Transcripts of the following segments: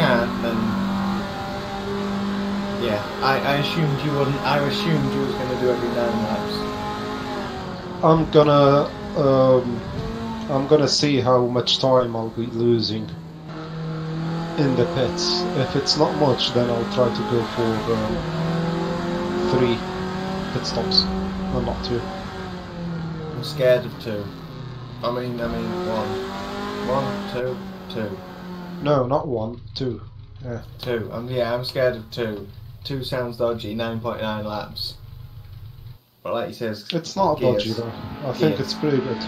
can't, then yeah, I assumed you wouldn't. I assumed you was going to do every 9 laps. I'm gonna see how much time I'll be losing in the pits. If it's not much, then I'll try to go for 3 pit stops, no, not 2. I'm scared of 2. I mean 1. 1, 2, 2. No, not 1, 2. Yeah. 2. I'm scared of 2. 2 sounds dodgy. 9.9 laps. But like you says, It's not gears. dodgy though. I think it's pretty good.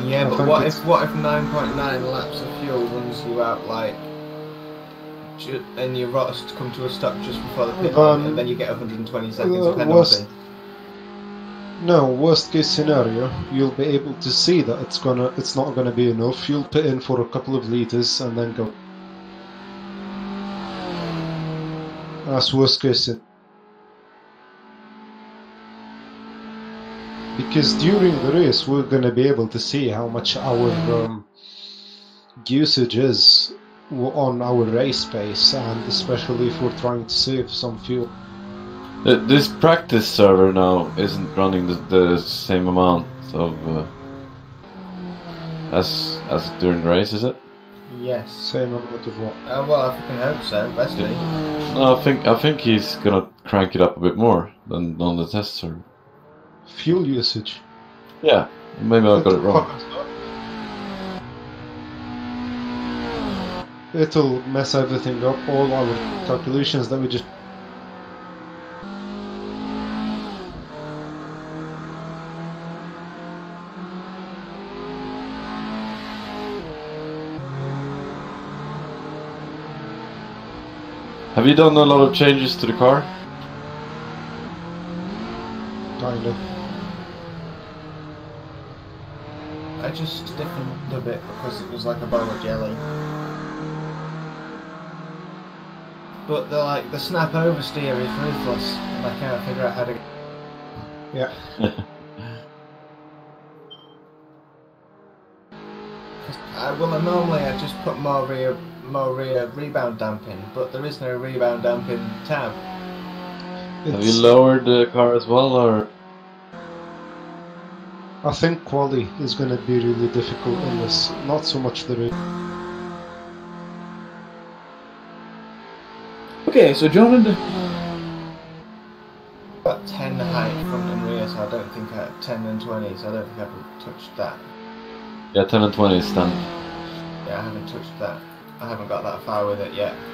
Yeah, but what if 9.9 laps of fuel runs you out like, and you come to a stop just before the pit line, and then you get 120 seconds of penalty? Worst case scenario, you'll be able to see that it's not gonna be enough. You'll put in for a couple of liters and then go. That's worst case. Because during the race, we're gonna be able to see how much our usage is on our race pace, and especially if we're trying to save some fuel. This practice server now isn't running the same amount of as during the race, is it? Yes. Same amount of what? Well, I fucking hope so. Best be. No, I think he's gonna crank it up a bit more than on the test server. Fuel usage. Yeah, maybe I got it wrong. It'll mess everything up. All our calculations that we just. Have you done a lot of changes to the car? Kind of. I just stiffened a bit because it was like a bowl of jelly. But the snap oversteer is ruthless, and I can't figure out how to. Yeah. Normally I just put more rear rebound damping, but there is no rebound damping tab. Have you lowered the car as well, or? I think quali is going to be really difficult in this, not so much the race. Okay, so gentlemen, Got 10 height front and rear, so I don't think 10 and 20, so I don't think I've touched that. Yeah, 10 and 20 is standard. Yeah, I haven't touched that. I haven't got that far with it yet. –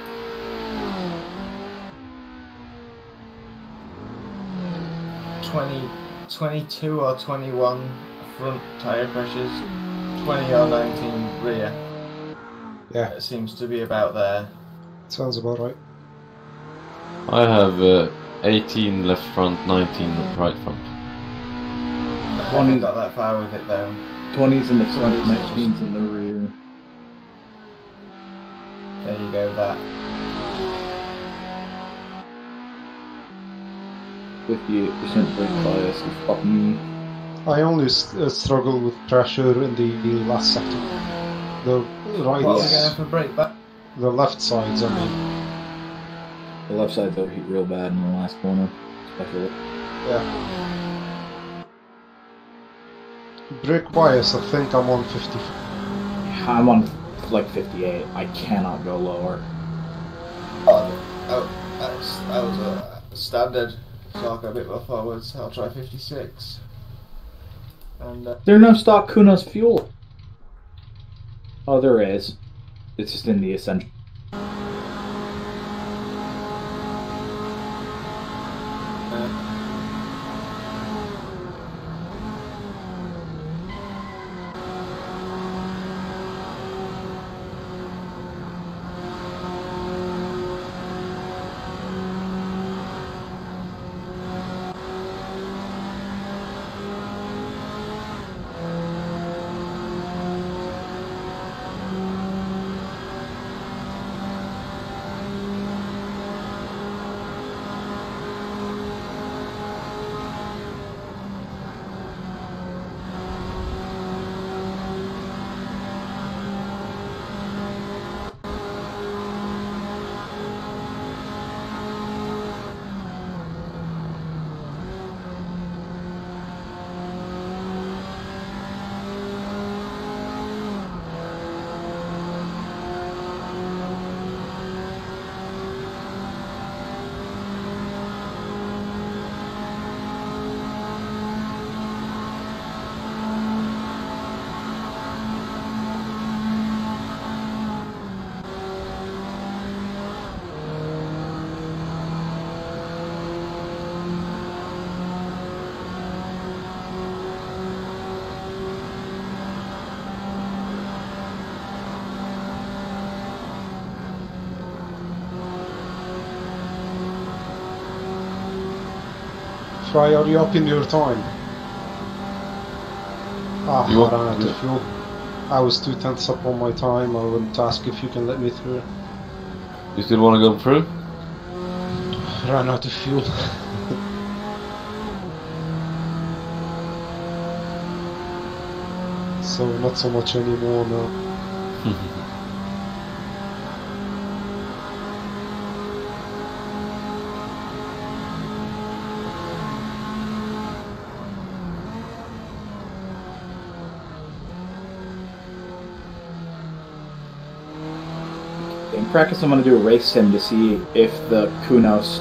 22 or 21 front tyre pressures, 20 or 19 rear. Yeah. It seems to be about there. Sounds about right. I have 18 left front, 19 right front. I haven't got that far with it though. 20s in the front, 19s in the rear. There you go, that. 58% brake bias is fucking. I only struggle with pressure in the last sector. The right, What's it going for brake back? the left sides, I mean. The left side's overheat real bad in the last corner, especially. Yeah. Brake bias, I think I'm on 50. I'm on like 58. I cannot go lower. Oh, that was a standard. So I'll go a bit more forwards. I'll try 56. And There's no stock Kunos fuel. Oh, there is. It's just in the essential. Fry, are you up in your time? Ah, I You ran want- out of fuel. I was 2/10 up on my time. I want to ask if you can let me through. You still want to go through? Ran out of fuel. So not so much anymore now. In practice, I'm going to do a race sim to see if the Kunos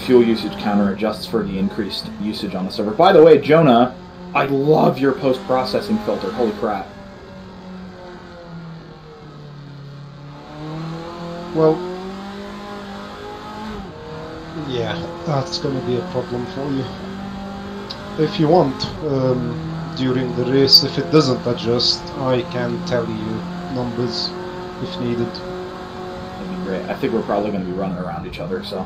fuel usage counter adjusts for the increased usage on the server. By the way, Jonah, I love your post-processing filter. Holy crap. Well, yeah, that's going to be a problem for you. If you want, during the race, if it doesn't adjust, I can tell you numbers if needed. That'd be great. I think we're probably going to be running around each other, so...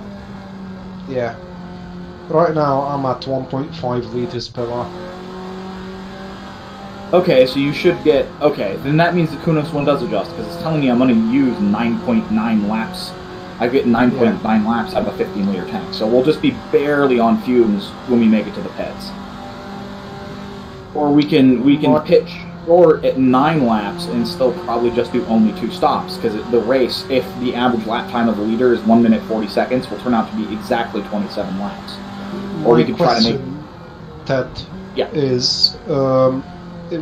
Yeah. Right now, I'm at 1.5 liters per lap. Okay, so you should get... Okay, then that means the Kunos one does adjust, because it's telling me I'm going to use 9.9 laps. I get 9.9 laps out of a 15-liter tank, so we'll just be barely on fumes when we make it to the pits. Or we can pitch short at 9 laps and still probably just do only 2 stops, because the race, if the average lap time of the leader is 1 minute 40 seconds, will turn out to be exactly 27 laps. Or we could try to make... Ted, Yeah. is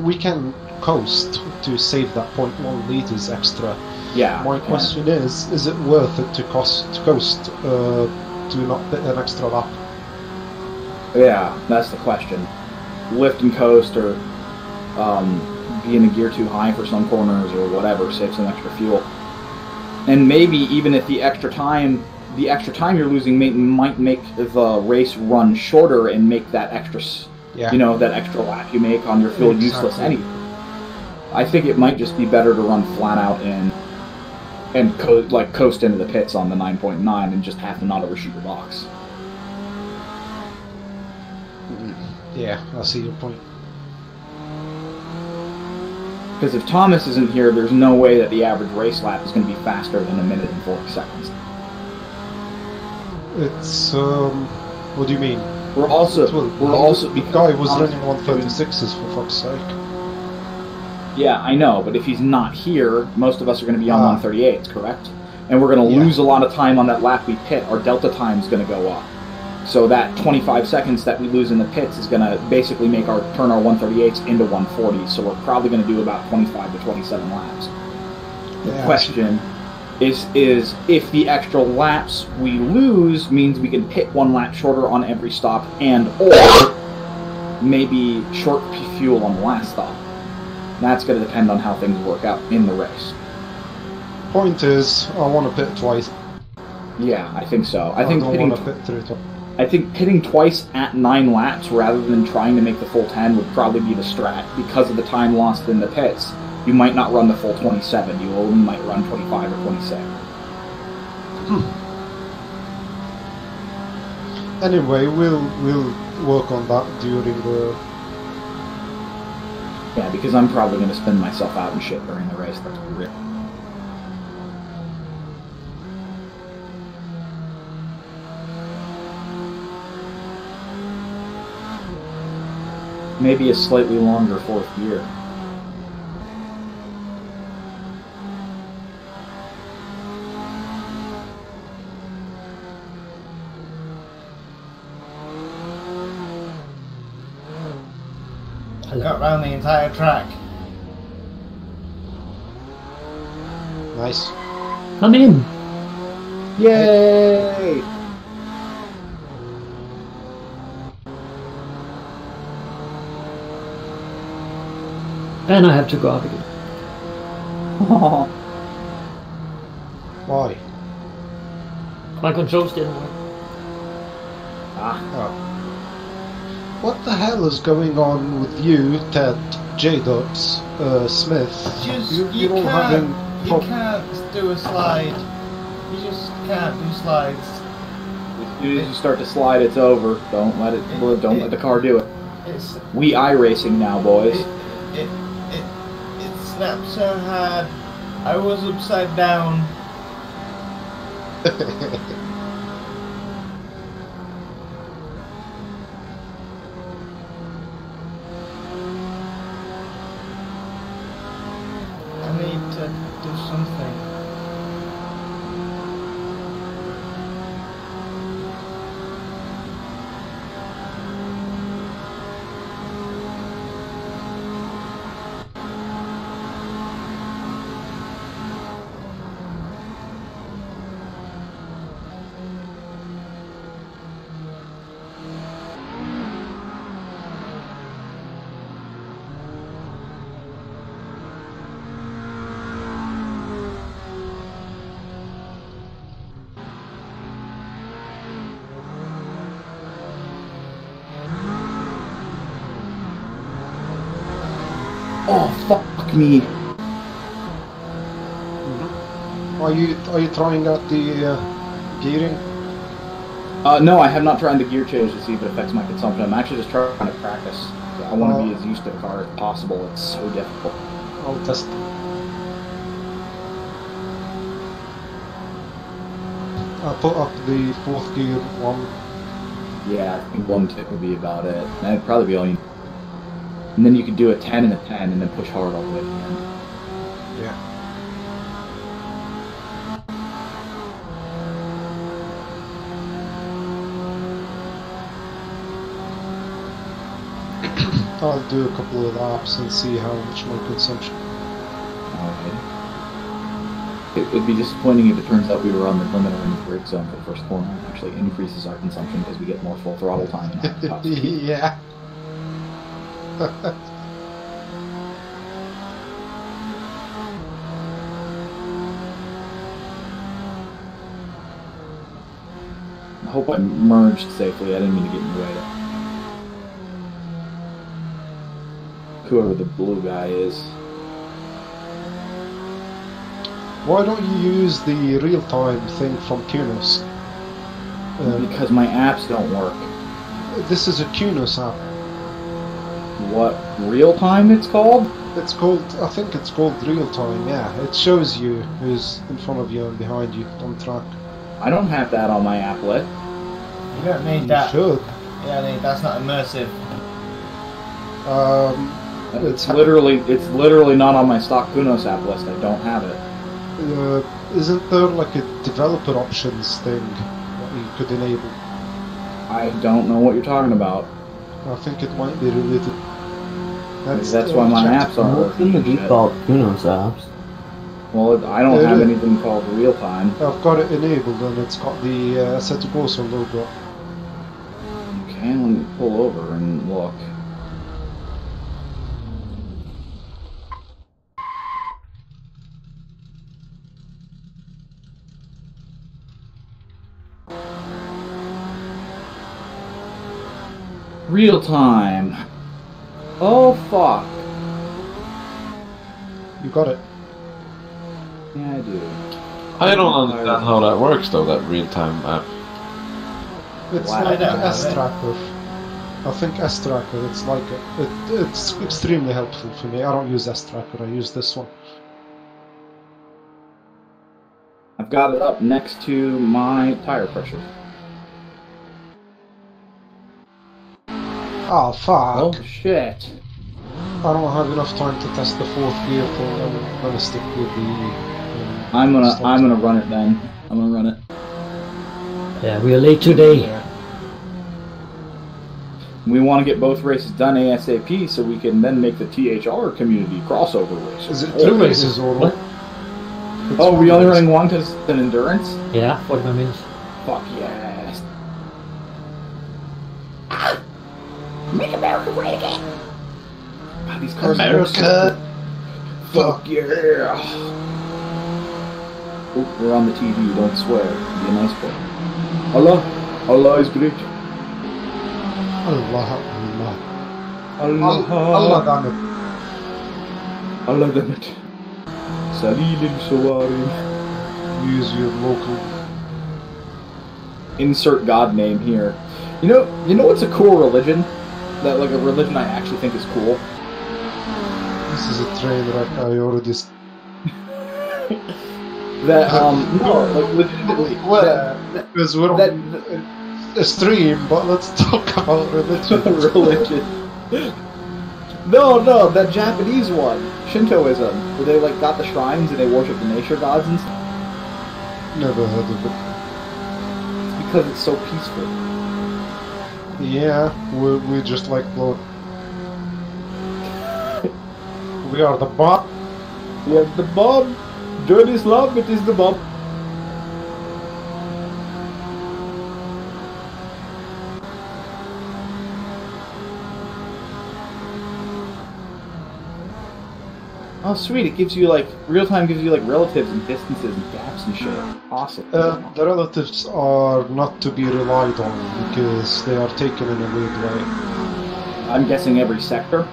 we can coast to save that 0.1 liters extra. Yeah. My question is it worth it to coast to not pit an extra lap? Yeah, that's the question. Lift and coast, or being a gear too high for some corners, or whatever, save some extra fuel. And maybe even if the extra time you're losing might make the race run shorter and make that extra, that extra lap you make on your fuel useless anyway. I think it might just be better to run flat out and coast into the pits on the 9.9 and just have to not overshoot your box. Yeah, I see your point. Because if Thomas isn't here, there's no way that the average race lap is going to be faster than 1 minute and 40 seconds. It's what do you mean? The guy was running 136s for fuck's sake. Yeah, I know, but if he's not here, most of us are going to be on 138s, correct? And we're going to lose a lot of time on that lap we pit. Our delta time is going to go up. So that 25 seconds that we lose in the pits is going to basically turn our 138s into 140s. So we're probably going to do about 25 to 27 laps. The question is if the extra laps we lose means we can pit 1 lap shorter on every stop, and or maybe short fuel on the last stop. That's going to depend on how things work out in the race. Point is, I want to pit twice. Yeah, I think so. I don't want to pit 3 times. I think pitting twice at 9 laps rather than trying to make the full 10 would probably be the strat. Because of the time lost in the pits, you might not run the full 27. You only might run 25 or 26. Anyway, we'll work on that during the... Yeah, because I'm probably going to spin myself out and shit during the race. That's real. Maybe a slightly longer 4th gear. I got round the entire track. Nice. I'm in. Yay! And I have to go out again. Why? My controls didn't work. What the hell is going on with you, Ted, J-Dubs, Smith? You all having... can't do a slide. You just can't do slides. soon as you start to slide, it's over. Don't let it. Don't let the car do it. It's We iRacing now, boys. it snaps her head. I was upside down. I need to do something. Oh fuck me! Are you trying out the gearing? No, I have not tried the gear change to see if it affects my consumption. I'm actually just trying to practice. I want to be as used to the car as possible. It's so difficult. I'll test. I'll put up the 4th gear one. Yeah, I think 1 tip would be about it. That'd probably be all you need. And then you could do a 10 and a 10 and then push hard all the way to the end. Yeah. I'll do a couple of laps and see how much my consumption. Alright. It would be disappointing if it turns out we were on the limiter in the brake zone for the first corner. It actually increases our consumption because we get more full throttle time in our top speed. Yeah. I hope I merged safely. I didn't mean to get in your way there. Whoever the blue guy is. Why don't you use the real-time thing from Kunos? Because my apps don't work. This is a Kunos app. What, real time it's called? It's called, I think it's called real-time, yeah. It shows you who's in front of you and behind you on track. I don't have that on my applet. You don't need You that. should. Yeah, that's not immersive. It's literally not on my stock Kunos app list. I don't have it. Isn't there like a developer options thing that you could enable? I don't know what you're talking about. I think it might be related. That's why my apps aren't What's in the default Kunos apps? Well, I don't have anything called real time. I've got it enabled and it's got the Assetto Corsa logo. Okay, let me pull over and look. Real time. Oh fuck. You got it. Yeah, I do. I don't understand how that works though, that real-time app. It's Wow. like I don't have S-Tracker. I think S-Tracker, it's like it's extremely helpful for me. I don't use S-Tracker, I use this one. I've got it up next to my tire pressure. Oh fuck! Oh shit. I don't have enough time to test the 4th gear thing. I'm gonna stick with the. I'm gonna run it then. I'm gonna run it. Yeah, we are late today. Yeah. We want to get both races done ASAP so we can then make the THR community crossover races. Is it 2 races or What? It's Oh, one we only race. running one because it's an endurance? Yeah, 45 minutes. Fuck yes. Make America great again. God, these cars are so... Fuck yeah. Oh, we're on the TV, don't swear. Be a nice boy. Allah is great. Allah. Allah damn it. Allah damn it. Salil al-Shawari. Use your local. insert god name here. You know what's a cool religion? That like a religion I actually think is cool. This is a train wreck. I already. That no, like legitimately. Because we're on a stream, but let's talk about religion. Religion. No, that Japanese one, Shintoism, where they like got the shrines and they worship the nature gods and stuff. Never heard of it. It's because it's so peaceful. Yeah, we just like blood. We are the bomb. We have the bomb. Join Islam, it is the bomb. Oh sweet, it gives you like, real time gives you like relatives and distances and gaps and shit. Awesome. The relatives are not to be relied on because they are taken in a weird way. I'm guessing every sector.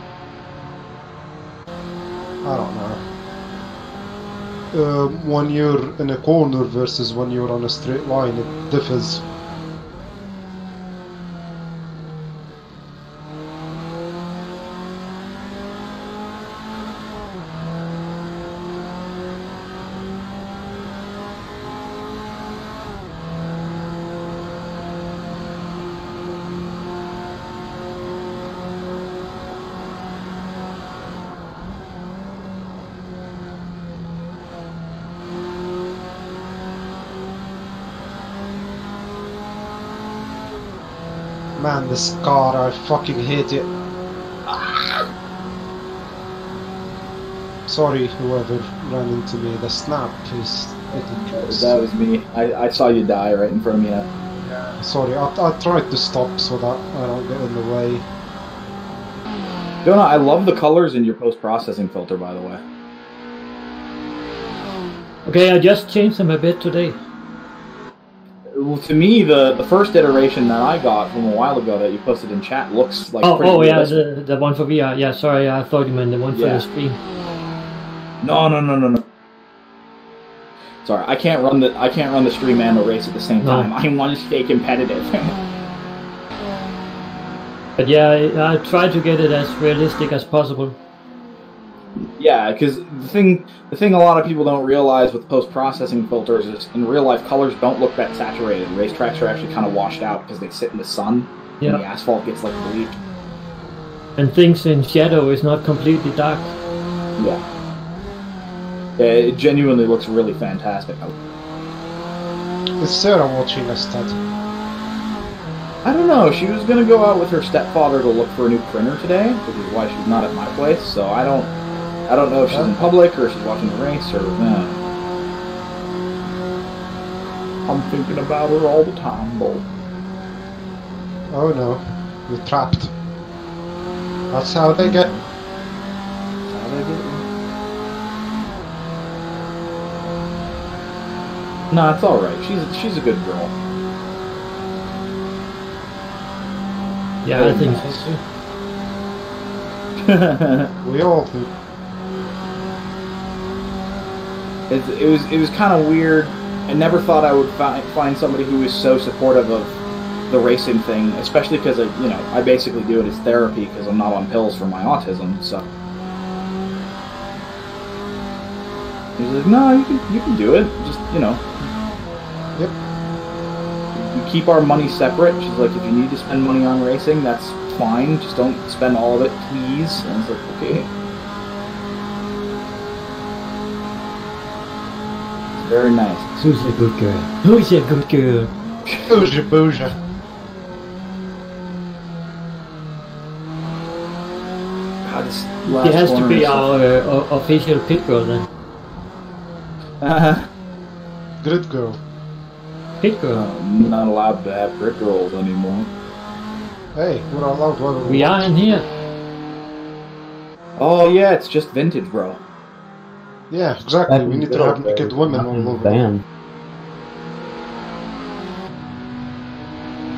I don't know. When you're in a corner versus when you're on a straight line, it differs. Man, this car, I fucking hate it. Sorry, whoever ran into me. The snap is ridiculous. That was me. I saw you die right in front of me. Yeah, sorry, I tried to stop so that I don't get in the way. Jonah, I love the colors in your post-processing filter, by the way. Okay, I just changed them a bit today. Well, to me, the first iteration that I got from a while ago that you posted in chat looks like pretty yeah, realistic. the one for VR. Yeah, sorry, I thought you meant the one for the stream. No. Sorry, I can't run the stream and the race at the same time. I want to stay competitive. But yeah, I try to get it as realistic as possible. Yeah, because the thing a lot of people don't realize with post-processing filters is in real life colors don't look that saturated. Racetracks are actually kind of washed out because they sit in the sun and the asphalt gets like bleak. And things in shadow is not completely dark. Yeah, it genuinely looks really fantastic. Is Sarah watching instead? I don't know. She was gonna go out with her stepfather to look for a new printer today, which is why she's not at my place. So I don't know if she's in public or if she's watching the race or I'm thinking about her all the time, Bo. Oh no, you're trapped. That's how they get. Nah, it's alright. She's a good girl. Yeah, I think so too. We all do. It was kind of weird. I never thought I would find somebody who was so supportive of the racing thing, especially because I basically do it as therapy because I'm not on pills for my autism. So he's like, no, you can do it. Just Yep. We keep our money separate. She's like, if you need to spend money on racing, that's fine. Just don't spend all of it, please. And I was like, okay. Very nice. Who's a good girl? Who's a good girl? Booja booja. God, this It has to be our official pit girl then. Good girl. Pit girl. I'm not allowed to have grit girls anymore. Hey, we're allowed whatever We are in here. Oh yeah, it's just vintage, bro. Yeah, exactly. We need to have naked women all over. Damn.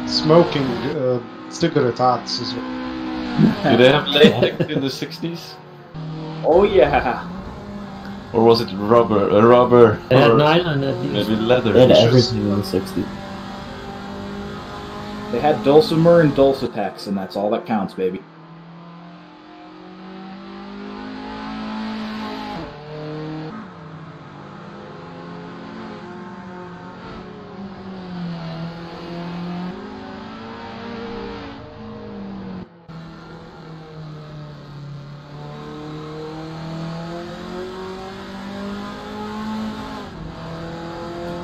Smoking cigarette ads as well. Did they have latex in the 60s? Oh yeah. Or was it rubber? Rubber? They had Or nylon at least. maybe leather? They had fishes? everything in the 60s. They had Dulcimer and Dulcitex, and that's all that counts, baby.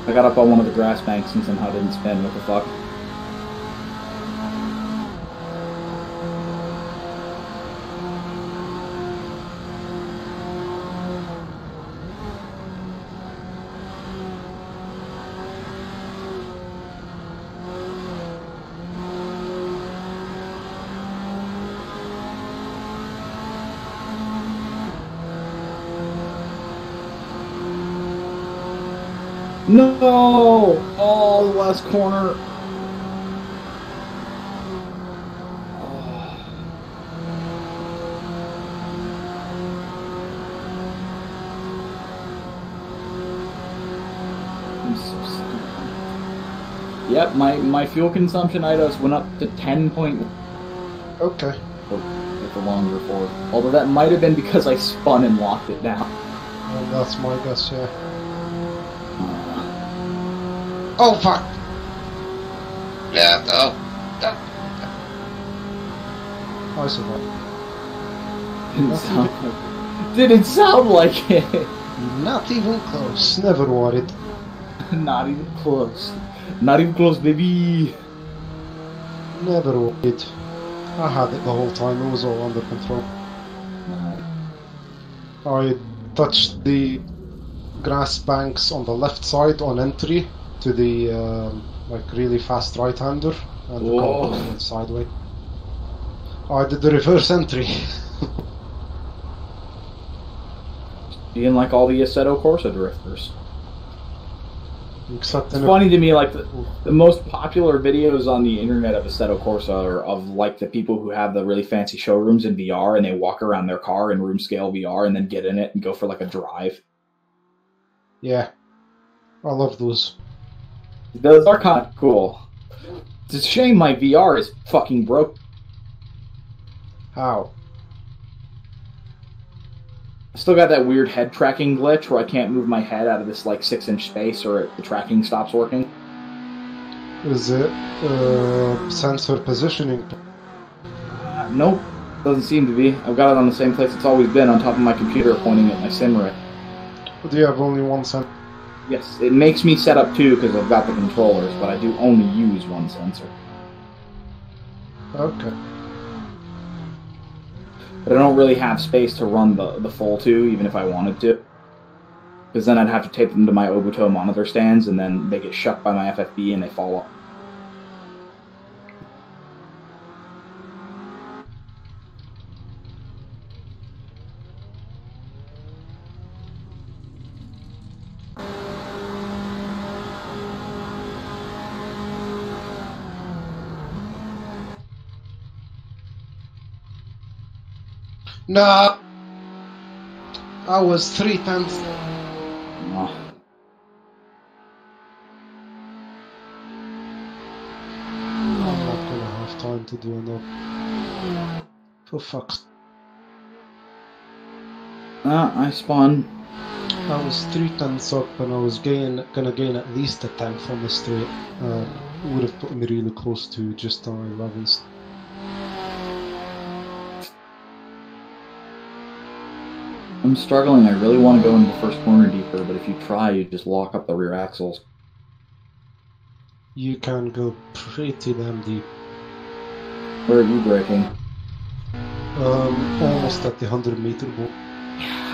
I got up on one of the grass banks and somehow didn't spin. What the fuck? No! Oh, the last corner. I'm so stupid. Yep, my fuel consumption items went up to 10 point. Okay. With the longer forward. Although that might have been because I spun and locked it down. Well, that's my guess, yeah. Oh, fuck! Yeah, oh. I survived. Didn't sound like it. Not even close. Never worried. Not even close. Not even close, baby. Never worried. I had it the whole time. It was all under control. I touched the grass banks on the left side on entry to the like really fast right-hander, and the car went sideways. I did the reverse entry. Being like all the Assetto Corsa drifters. Except It's funny to me, like the most popular videos on the internet of Assetto Corsa are of like the people who have the really fancy showrooms in VR and they walk around their car in room scale VR and then get in it and go for like a drive. Yeah, I love those. Those are kind of cool. It's a shame my VR is fucking broke. How? I still got that weird head tracking glitch where I can't move my head out of this like 6-inch space or the tracking stops working. Is it sensor positioning? Nope, doesn't seem to be. I've got it on the same place it's always been, on top of my computer pointing at my sim rig. Do you have only one sensor? Yes, it makes me set up two because I've got the controllers, but I do only use one sensor. Okay. But I don't really have space to run the full two, even if I wanted to. Because then I'd have to tape them to my Obito monitor stands, and then they get shut by my FFB and they fall off. No! I was 3 times. Oh. I'm not gonna have time to do enough. For fuck's. I spun. I was 3 tenths up and I was gonna gain at least a tenth on the straight. Would have put me really close to just on 11s. I'm struggling. I really want to go into the first corner deeper, but if you try, you just lock up the rear axles. You can go pretty damn deep. Where are you braking? Almost at the 100-meter bolt.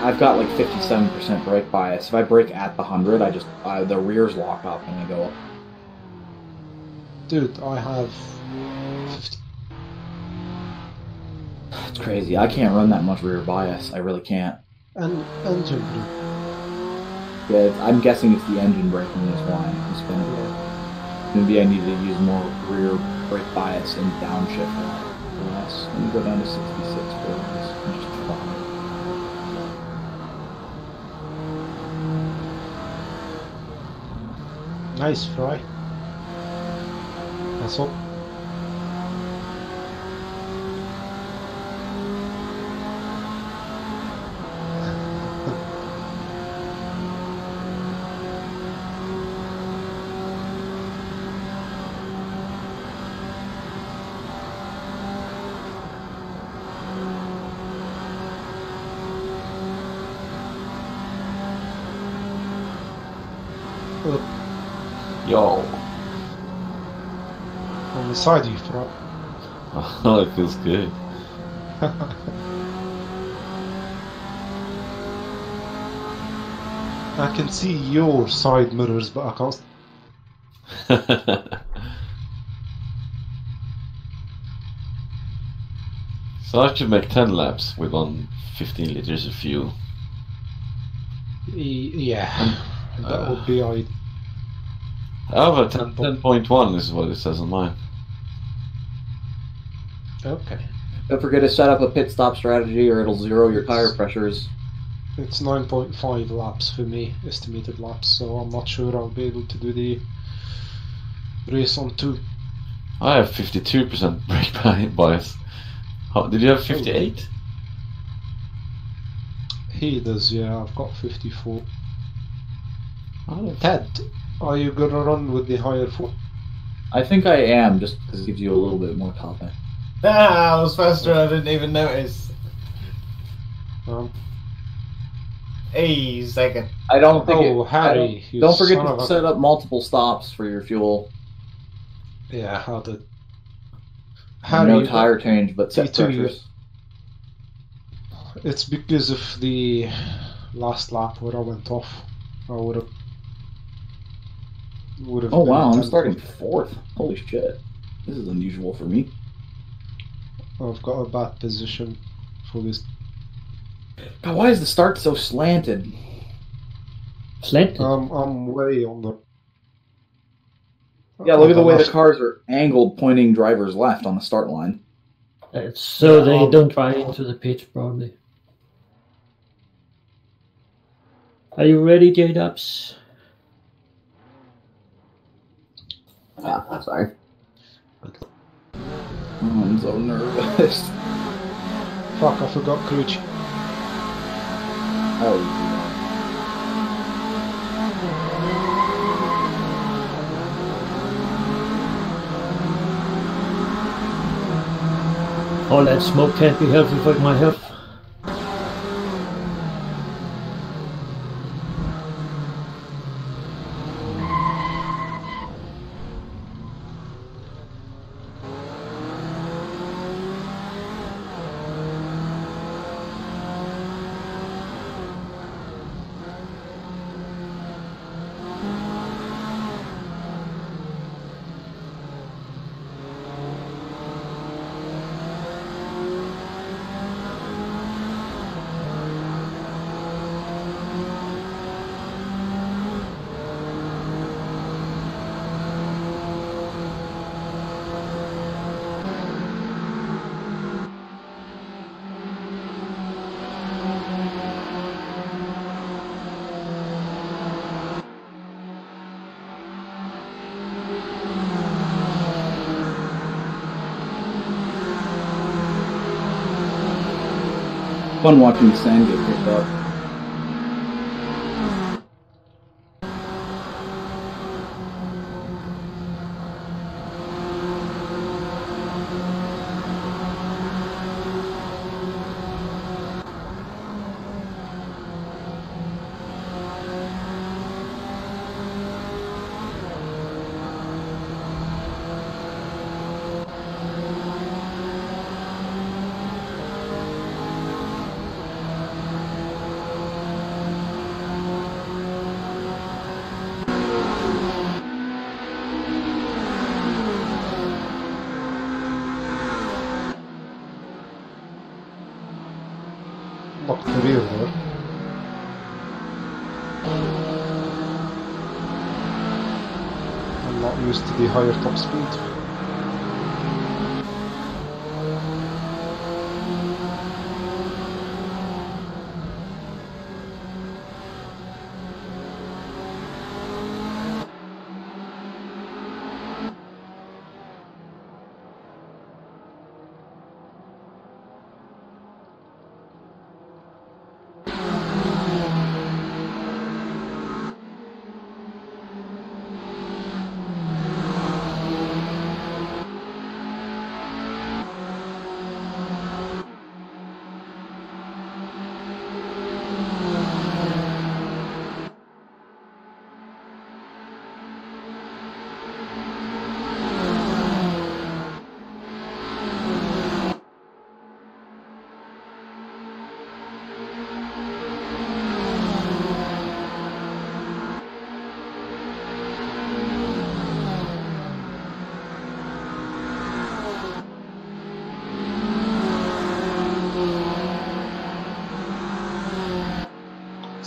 I've got like 57% brake bias. If I brake at the 100, the rears lock up and I go up. Dude, I have 50. It's crazy. I can't run that much rear bias. I really can't. And engine brake. Yeah, I'm guessing it's the engine braking is why I'm spinning. Maybe I need to use more rear brake bias and downshift less. Let me go down to 66 for this and just try. Nice fry. That's all. Yo. On the side you throw. Oh, it feels good. I can see your side mirrors, but I can't. So I should make 10 laps with on 15 liters of fuel. Yeah, that would be ideal. However, 10.1 is what it says on mine. Okay. Don't forget to set up a pit stop strategy or it'll zero your tire pressures. It's 9.5 laps for me, estimated laps, so I'm not sure I'll be able to do the race on 2. I have 52% brake bias. Did you have 58? He does, yeah, I've got 54. Oh, Ted, are you gonna run with the higher foot? I think I am, just because it gives you a little bit more confidence. Ah, I was faster, I didn't even notice. Hey, second. I don't think Harry, you don't forget son of to a- set up multiple stops for your fuel. Yeah, how did... No tire change, but set T2, pressures. It's because of the last lap where I went off. I would have. Oh wow, I'm 10th. starting 4th. Holy shit. This is unusual for me. I've got a bad position for this. God, why is the start so slanted? Slanted? I'm way on the. Yeah, look at the way the left. cars are angled pointing drivers left on the start line. So they don't drive into the pit, probably. Are you ready, J-Dubs? Ah, sorry. I'm so nervous. Fuck, I forgot Crucci. Oh, All that smoke can't be helpful for my health. fun watching the sand get picked up. Locked the rear there. I'm not used to the higher top speed.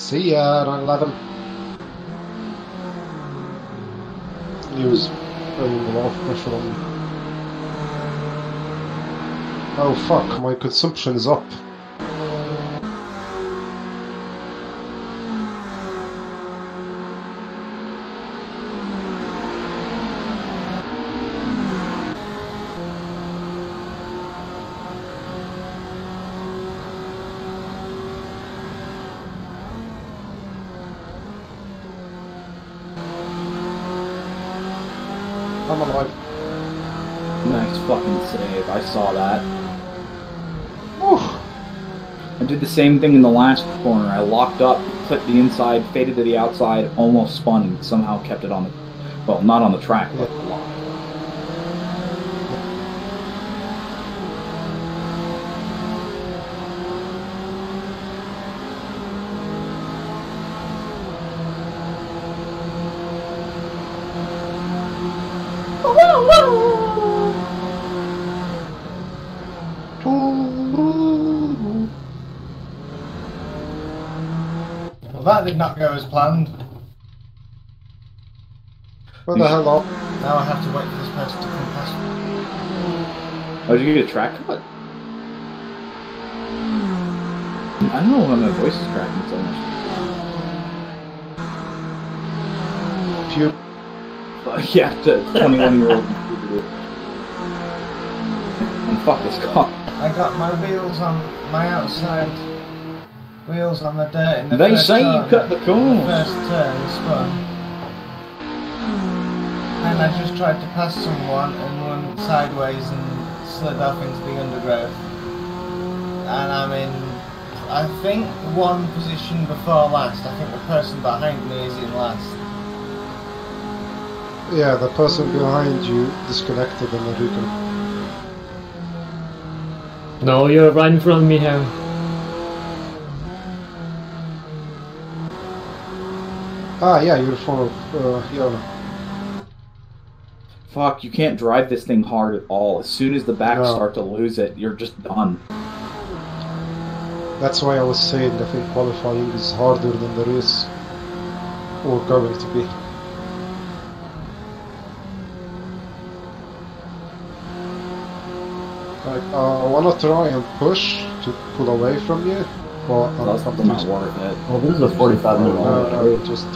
See ya, 911. He was putting a lot of pressure on me. Oh fuck, my consumption is up. I'm alive. Nice fucking save. I saw that. I did the same thing in the last corner. I locked up, clipped the inside, faded to the outside, almost spun, and somehow kept it on the... Well, not on the track, but locked. Well, that did not go as planned. Where the hell are... Now I have to wait for this person to come past me. Oh, did you get a track cut? I don't know why my voice is cracking so much. Phew. Yeah, the 21-year-old. And fuck this car. I got my wheels on my outside wheels on the dirt in the They first say you turn. cut the corners. The first turn spun. And I just tried to pass someone and went sideways and slid off into the undergrowth. And I'm in, I think, one position before last. I think the person behind me is in last. Yeah, the person behind you disconnected and reconnected. No, you're right in front of me, Harry. Ah, yeah, you're full of, Yona. Fuck, you can't drive this thing hard at all. As soon as the backs No. start to lose it, you're just done. That's why I was saying I think qualifying is harder than the race. Or going to be. Like, I wanna try and push to pull away from you, but That's something not worth it. Well, this is a 45-minute long. no, just...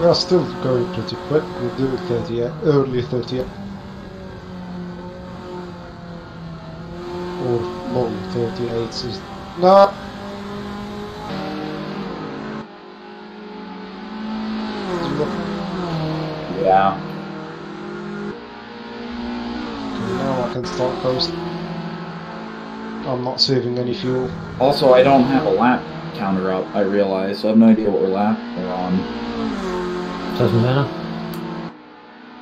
We are still going pretty quick, we're doing 38, early 38. Or long 38s is... No! Yeah. Okay, now I can start coasting. I'm not saving any fuel. Also, I don't have a lap counter up, I realize, so I have no idea what we're on. Doesn't matter.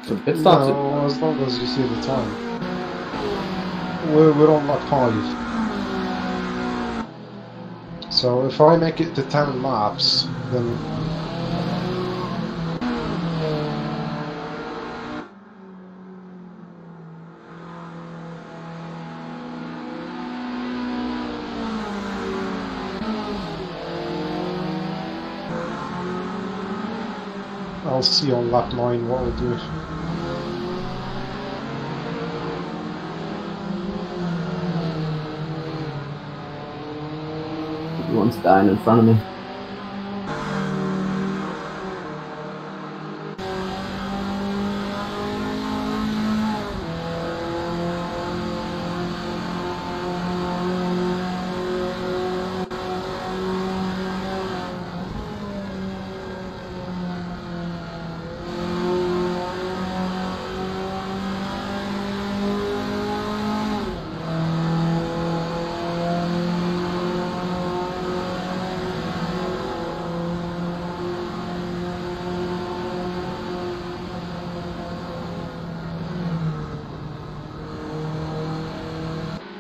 So the pit stops No, as long as you see the time. We're on lap 5. So if I make it to 10 laps, then... I'll see on lap 9 what I'll do. Everyone's dying in front of me.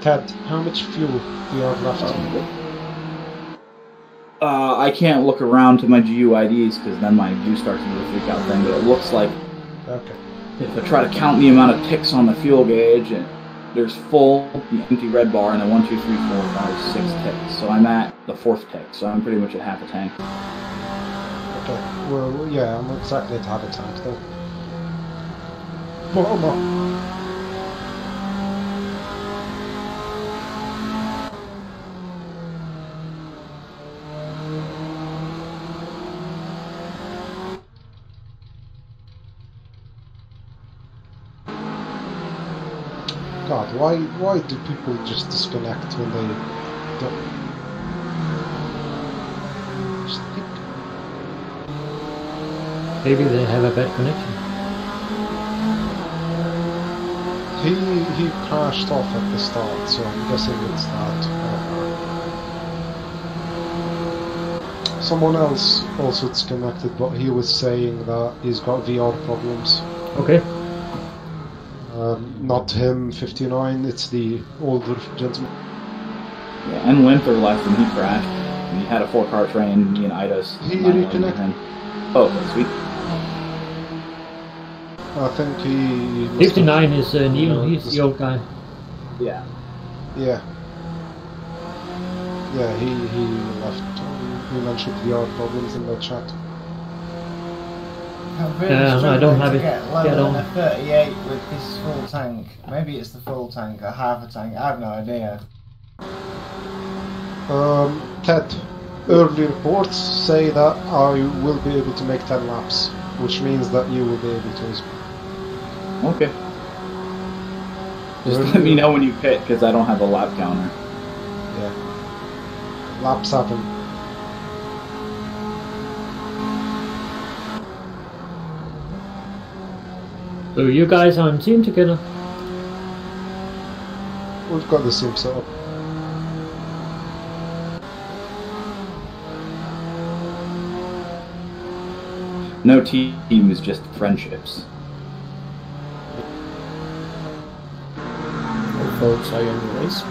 Ted, how much fuel do you have left? I can't look around to my GUIDs because then my view starts to do the freak out thing. But it looks like Okay. if I try to count the amount of ticks on the fuel gauge, and there's full, the empty red bar, and then 1, 2, 3, 4, 5, 6 ticks. So I'm at the 4th tick. So I'm pretty much at half a tank. Okay. Well, yeah, I'm exactly at half a tank though. Oh, no. God, why do people just disconnect when they don't? Just keep... Maybe they have a bad connection. He crashed off at the start, so I'm guessing it's that. Someone else also disconnected, but he was saying that he's got VR problems. Okay. Not him, 59, it's the older gentleman. Yeah, and Winther left and he crashed. And he had a 4-car train, me and Ida's. He reconnected. Oh, okay, sweet. I think he... 59 is Neil, he's the old guy. Yeah. Yeah. Yeah, he left. He mentioned VR problems in the chat. I'm really I struggling don't have to it. get lower Get than on. a 38 with this full tank. Maybe it's the full tank or half a tank. I have no idea. Ted, early reports say that I will be able to make 10 laps, which means that you will be able to as well. Okay. Just let me know when you pit, because I don't have a lap counter. Yeah. Laps happen. So you guys are on team together? We've got the same setup. No team is just friendships. Hey folks, are you on the race?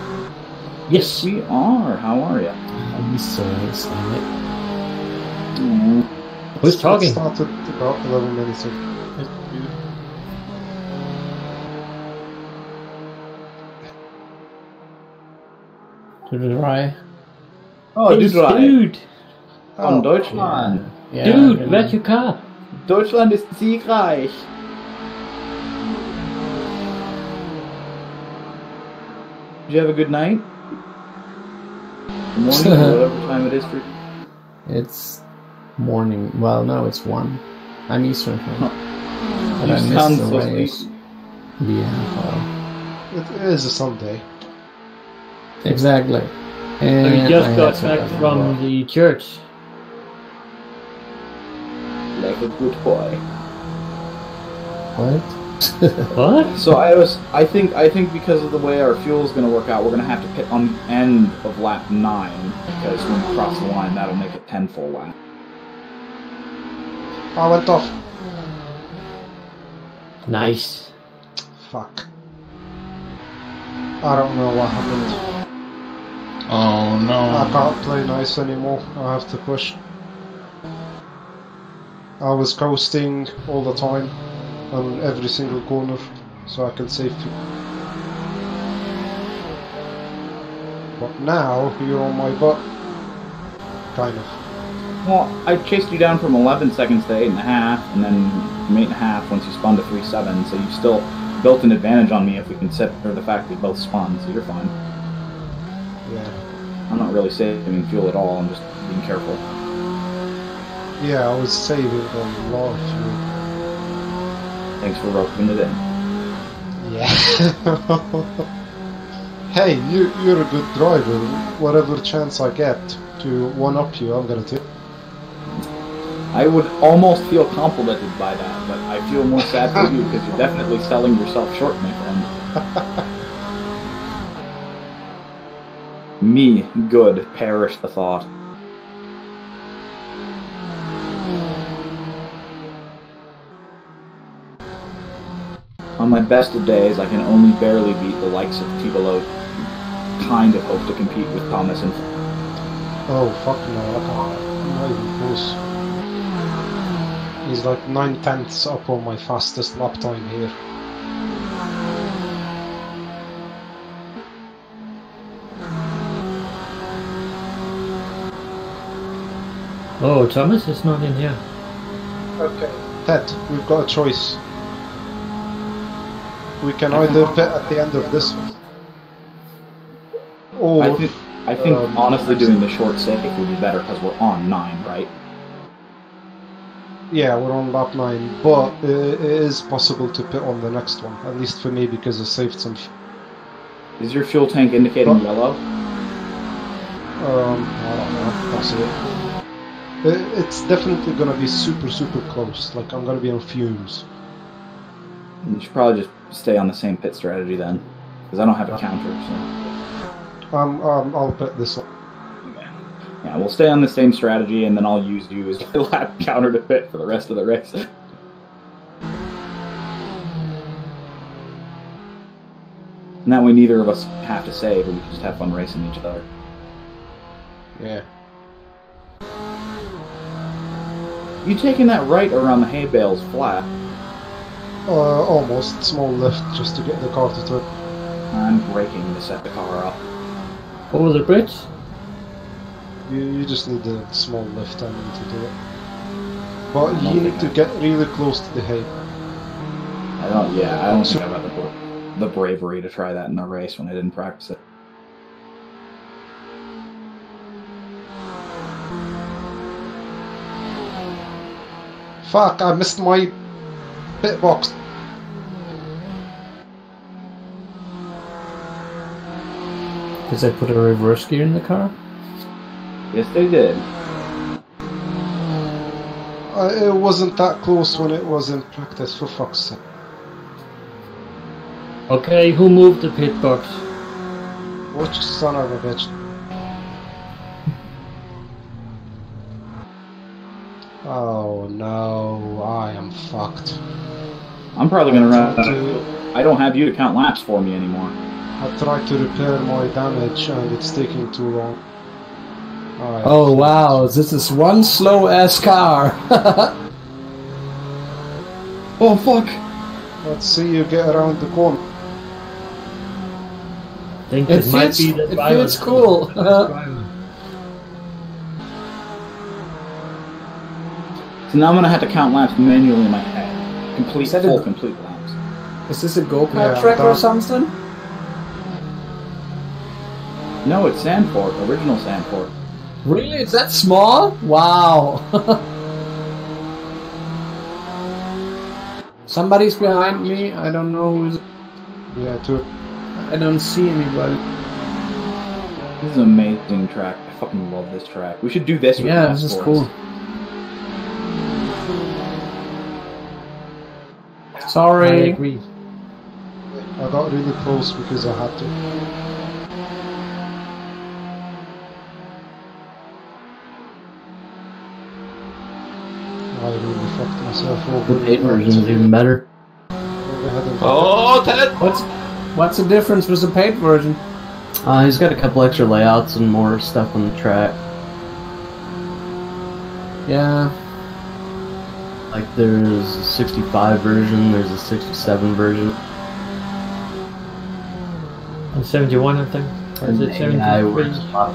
Yes. We are. How are you? I'm sorry, Sonic. Who's talking? It started about 11 minutes ago. To the right. Oh, Hey, dude! Von Deutschland. Yeah, Dude, yeah. where's your car? Deutschland ist siegreich. Did you have a good night? Good morning, or whatever time it is for you. It's morning. Well, no, it's 1. I'm Eastern time. But You I missed sound the so race. sleepy. Yeah, well, It is a Sunday. exactly. So And you just I got had to back go to from work. the church. Like a good boy. What? What? So I think because of the way our fuel is going to work out, we're going to have to pit on the end of lap 9, because when we cross the line, that'll make it 10 full lap. I went off. Nice. Fuck. I don't know what happened. Oh I no. can't play nice anymore. I have to push. I was coasting all the time on every single corner so I can save you. But now you're on my butt. Kind of. Well, I chased you down from 11 seconds to 8.5, and then from 8.5 once you spun to 3.7, so you've still built an advantage on me if we consider the fact we both spun, so you're fine. Yeah. I'm not really saving fuel at all, I'm just being careful. Yeah, I was saving a lot of fuel. Thanks for roping it in. Yeah. Hey, you're a good driver. Whatever chance I get to one-up you, I'm gonna take. I would almost feel complimented by that, but I feel more sad for you because you're definitely selling yourself short, my friend. Me, good, perish the thought. On my best of days, I can only barely beat the likes of Tibolo. Kind of hope to compete with Thomas and... Oh, fuck no, I can't. Not even close. He's like 9/10 up on my fastest lap time here. Oh, Thomas is not in here. Okay. Ted, we've got a choice. We can either pit at the end of this one, or I think honestly doing the short save would be better because we're on 9, right? yeah, we're on lap 9, but it is possible to pit on the next one, at least for me, because I saved some. Is your fuel tank indicating yellow? I don't know, possibly. It's definitely gonna be super close. Like I'm gonna be on fumes. You should probably just stay on the same pit strategy then, because I don't have a counter. So. I'll pit this one. Yeah, we'll stay on the same strategy, and then I'll use you as the lap counter to pit for the rest of the race. And that way neither of us have to save, and we can just have fun racing each other. Yeah. You taking that right around the hay bales flat? Almost. Small lift just to get the car to turn. I'm braking to set the car up. Over the bridge? You just need a small lift, I mean, to do it. But you need to get really close to the hay. I don't think I've got the bravery to try that in a race when I didn't practice it. Fuck, I missed my pit box. Did they put a reverse gear in the car? Yes, they did. It wasn't that close when it was in practice, for fuck's sake. Okay, who moved the pit box? What you son of a bitch. Oh no, I am fucked. I'm probably gonna run. I don't have you to count laps for me anymore. I tried to repair my damage and it's taking too long. Oh wow, this is one slow ass car. Oh fuck! Let's see you get around the corner. I think It this might feels, be the it driver. feels cool. So now I'm gonna have to count laps manually in my head. Complete laps. Is this a go-kart Yeah, track or done. something? No, it's Sandford, original Sandford. Really? It's that small? Wow. Somebody's behind me. I don't know who's. Yeah, too. I don't see anybody. This is an amazing track. I fucking love this track. We should do this with Yeah, the this is sports. cool. Sorry. I agree. I got really close because I had to. I really fucked myself over. The paid version is even better. Go ahead and Oh, Ted! What's the difference with the paid version? He's got a couple extra layouts and more stuff on the track. Yeah. Like there's a 65 version, there's a 67 version. And 71, I think. Or is it AI 73? works a lot.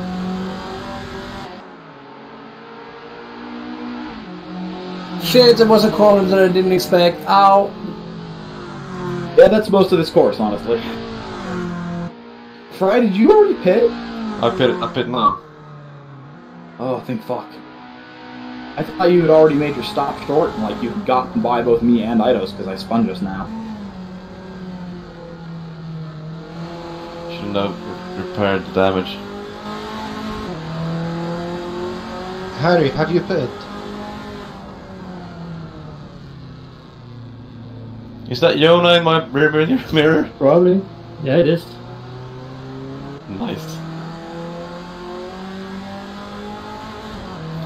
Shit, there was a corner that I didn't expect. Ow. Yeah, that's most of this course, honestly. Fry, did you already pit? I pit now. Oh, thank fuck. I thought you had already made your stop short and like you had gotten by both me and Eidos because I spun just now. Shouldn't have repaired the damage. Harry, have you pitted? Is that Yona in my rear mirror? Probably. Yeah, it is. Nice.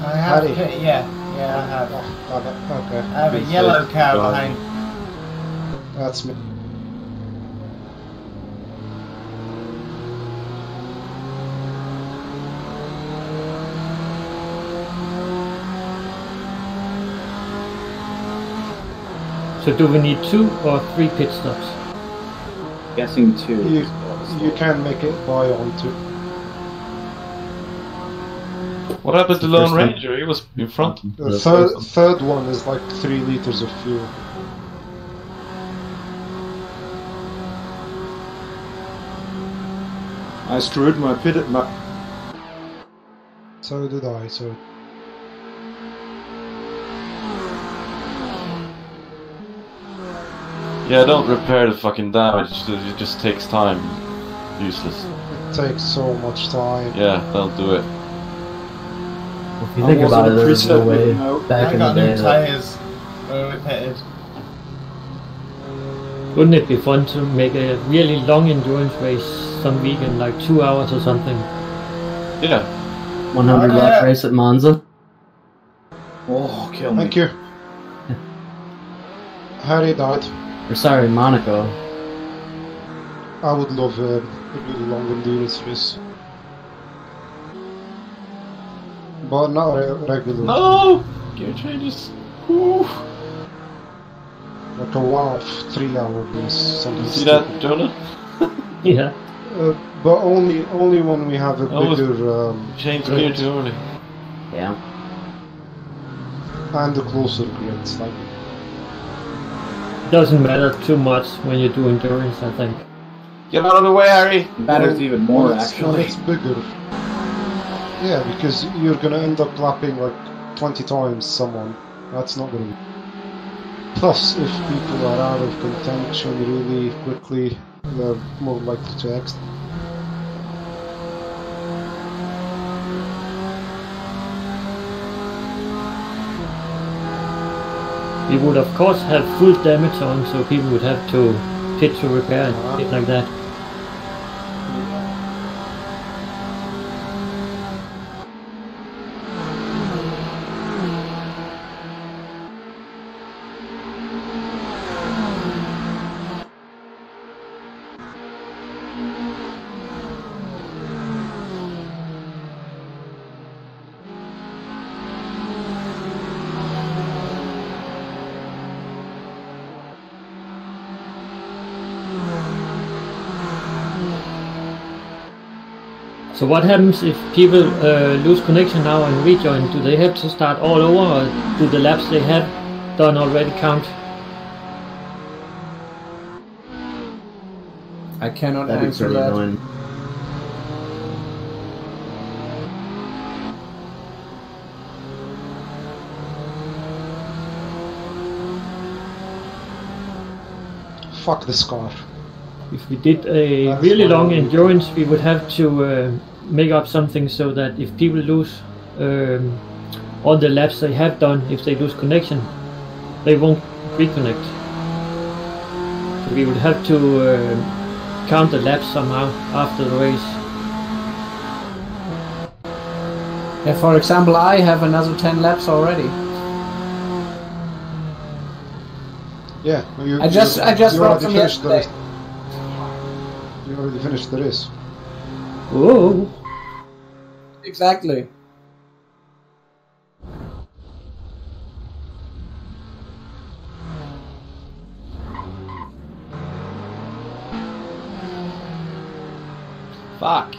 I have Harry. pit, yeah, I have. Okay. I have a yellow cow behind. That's me. So do we need 2 or 3 pit stops? Guessing 2. You can make it by on 2. What happened to The Lone first one. Ranger? He was in front. The third one is like 3 liters of fuel. I screwed my pit at my. So did I, so... Yeah, don't repair the fucking damage. It just takes time. Useless. It takes so much time. Yeah, don't do it. If you think about it, there's no way back I in the got day new that tyres when we pitted. Wouldn't it be fun to make a really long endurance race some weekend, like 2 hours or something? Yeah. 100 lap yeah. race at Monza. Oh, kill me. Thank you. Harry died. Or sorry, Monaco. I would love a really long endurance race. But not regular. No! Gear changes. Woo. Like a one-off 3-hour race. Something You see stupid. that, Jonah? Yeah. But only when we have a Always bigger Change grid gear too early. Yeah. and a closer grids. Like Doesn't matter too much when you do endurance, I think. Get out of the way, Harry! It matters even more, when actually. it's bigger. Yeah, because you're gonna end up lapping like 20 times someone. That's not gonna be. Plus, if people are out of contention really quickly, they're more likely to exit. We would of course have full damage on, so people would have to pit to repair and shit like that. So what happens if people lose connection now and rejoin? Do they have to start all over, or do the laps they have done already count? I cannot That'd be answer pretty that. annoying. Fuck this car. If we did a really long endurance, we would have to make up something so that if people lose all the laps they have done, if they lose connection, they won't reconnect. So we would have to count the laps somehow after the race. Yeah, for example, I have another 10 laps already. Yeah, I just you wrote already them finished the yesterday. race. You already finished the race. Whoa! Exactly. Fuck.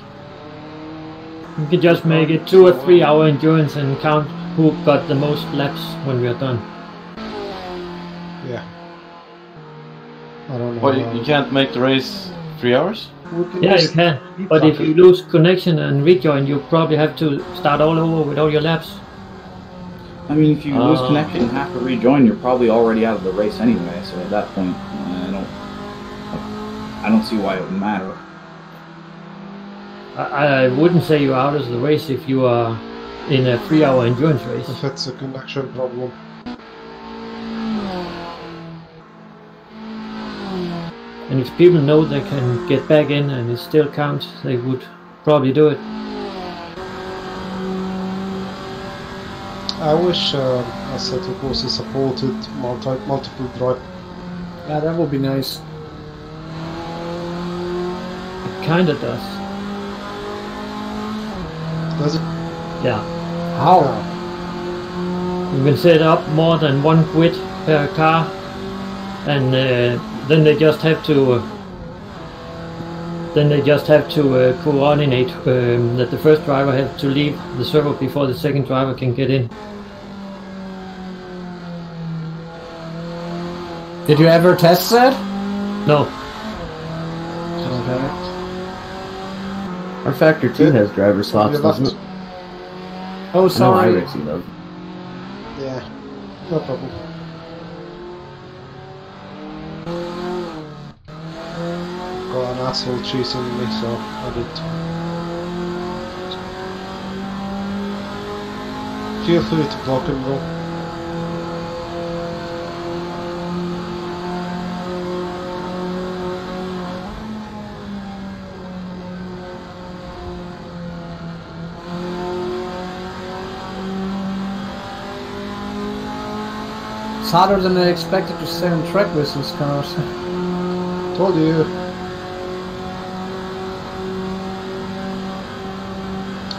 We could just make it 2 or 3 hour endurance and count who got the most laps when we are done. Yeah. I don't know. What, you can't make the race 3 hours? Yeah, you can. But if you lose connection and rejoin, you probably have to start all over with all your laps. I mean, if you lose connection and have to rejoin, you're probably already out of the race anyway. So at that point, I don't see why it would matter. I wouldn't say you're out of the race if you are in a 3 hour endurance race. If it's a connection problem. And if people know they can get back in and it still counts, they would probably do it. I wish Assetto Corsa supported multiple drive. Yeah, that would be nice. It kinda does. Does it? Yeah. How? You can set up more than one grid per car and then they just have to. Coordinate that the first driver has to leave the server before the second driver can get in. Did you ever test that? No. Okay. Our Factor 2 has driver swaps, doesn't it? Oh, sorry. No, iRacing does. Yeah, no problem. Got an asshole chasing me, so I did. Feel free to block him though. It's harder than I expected to stay on track with these cars. Told you.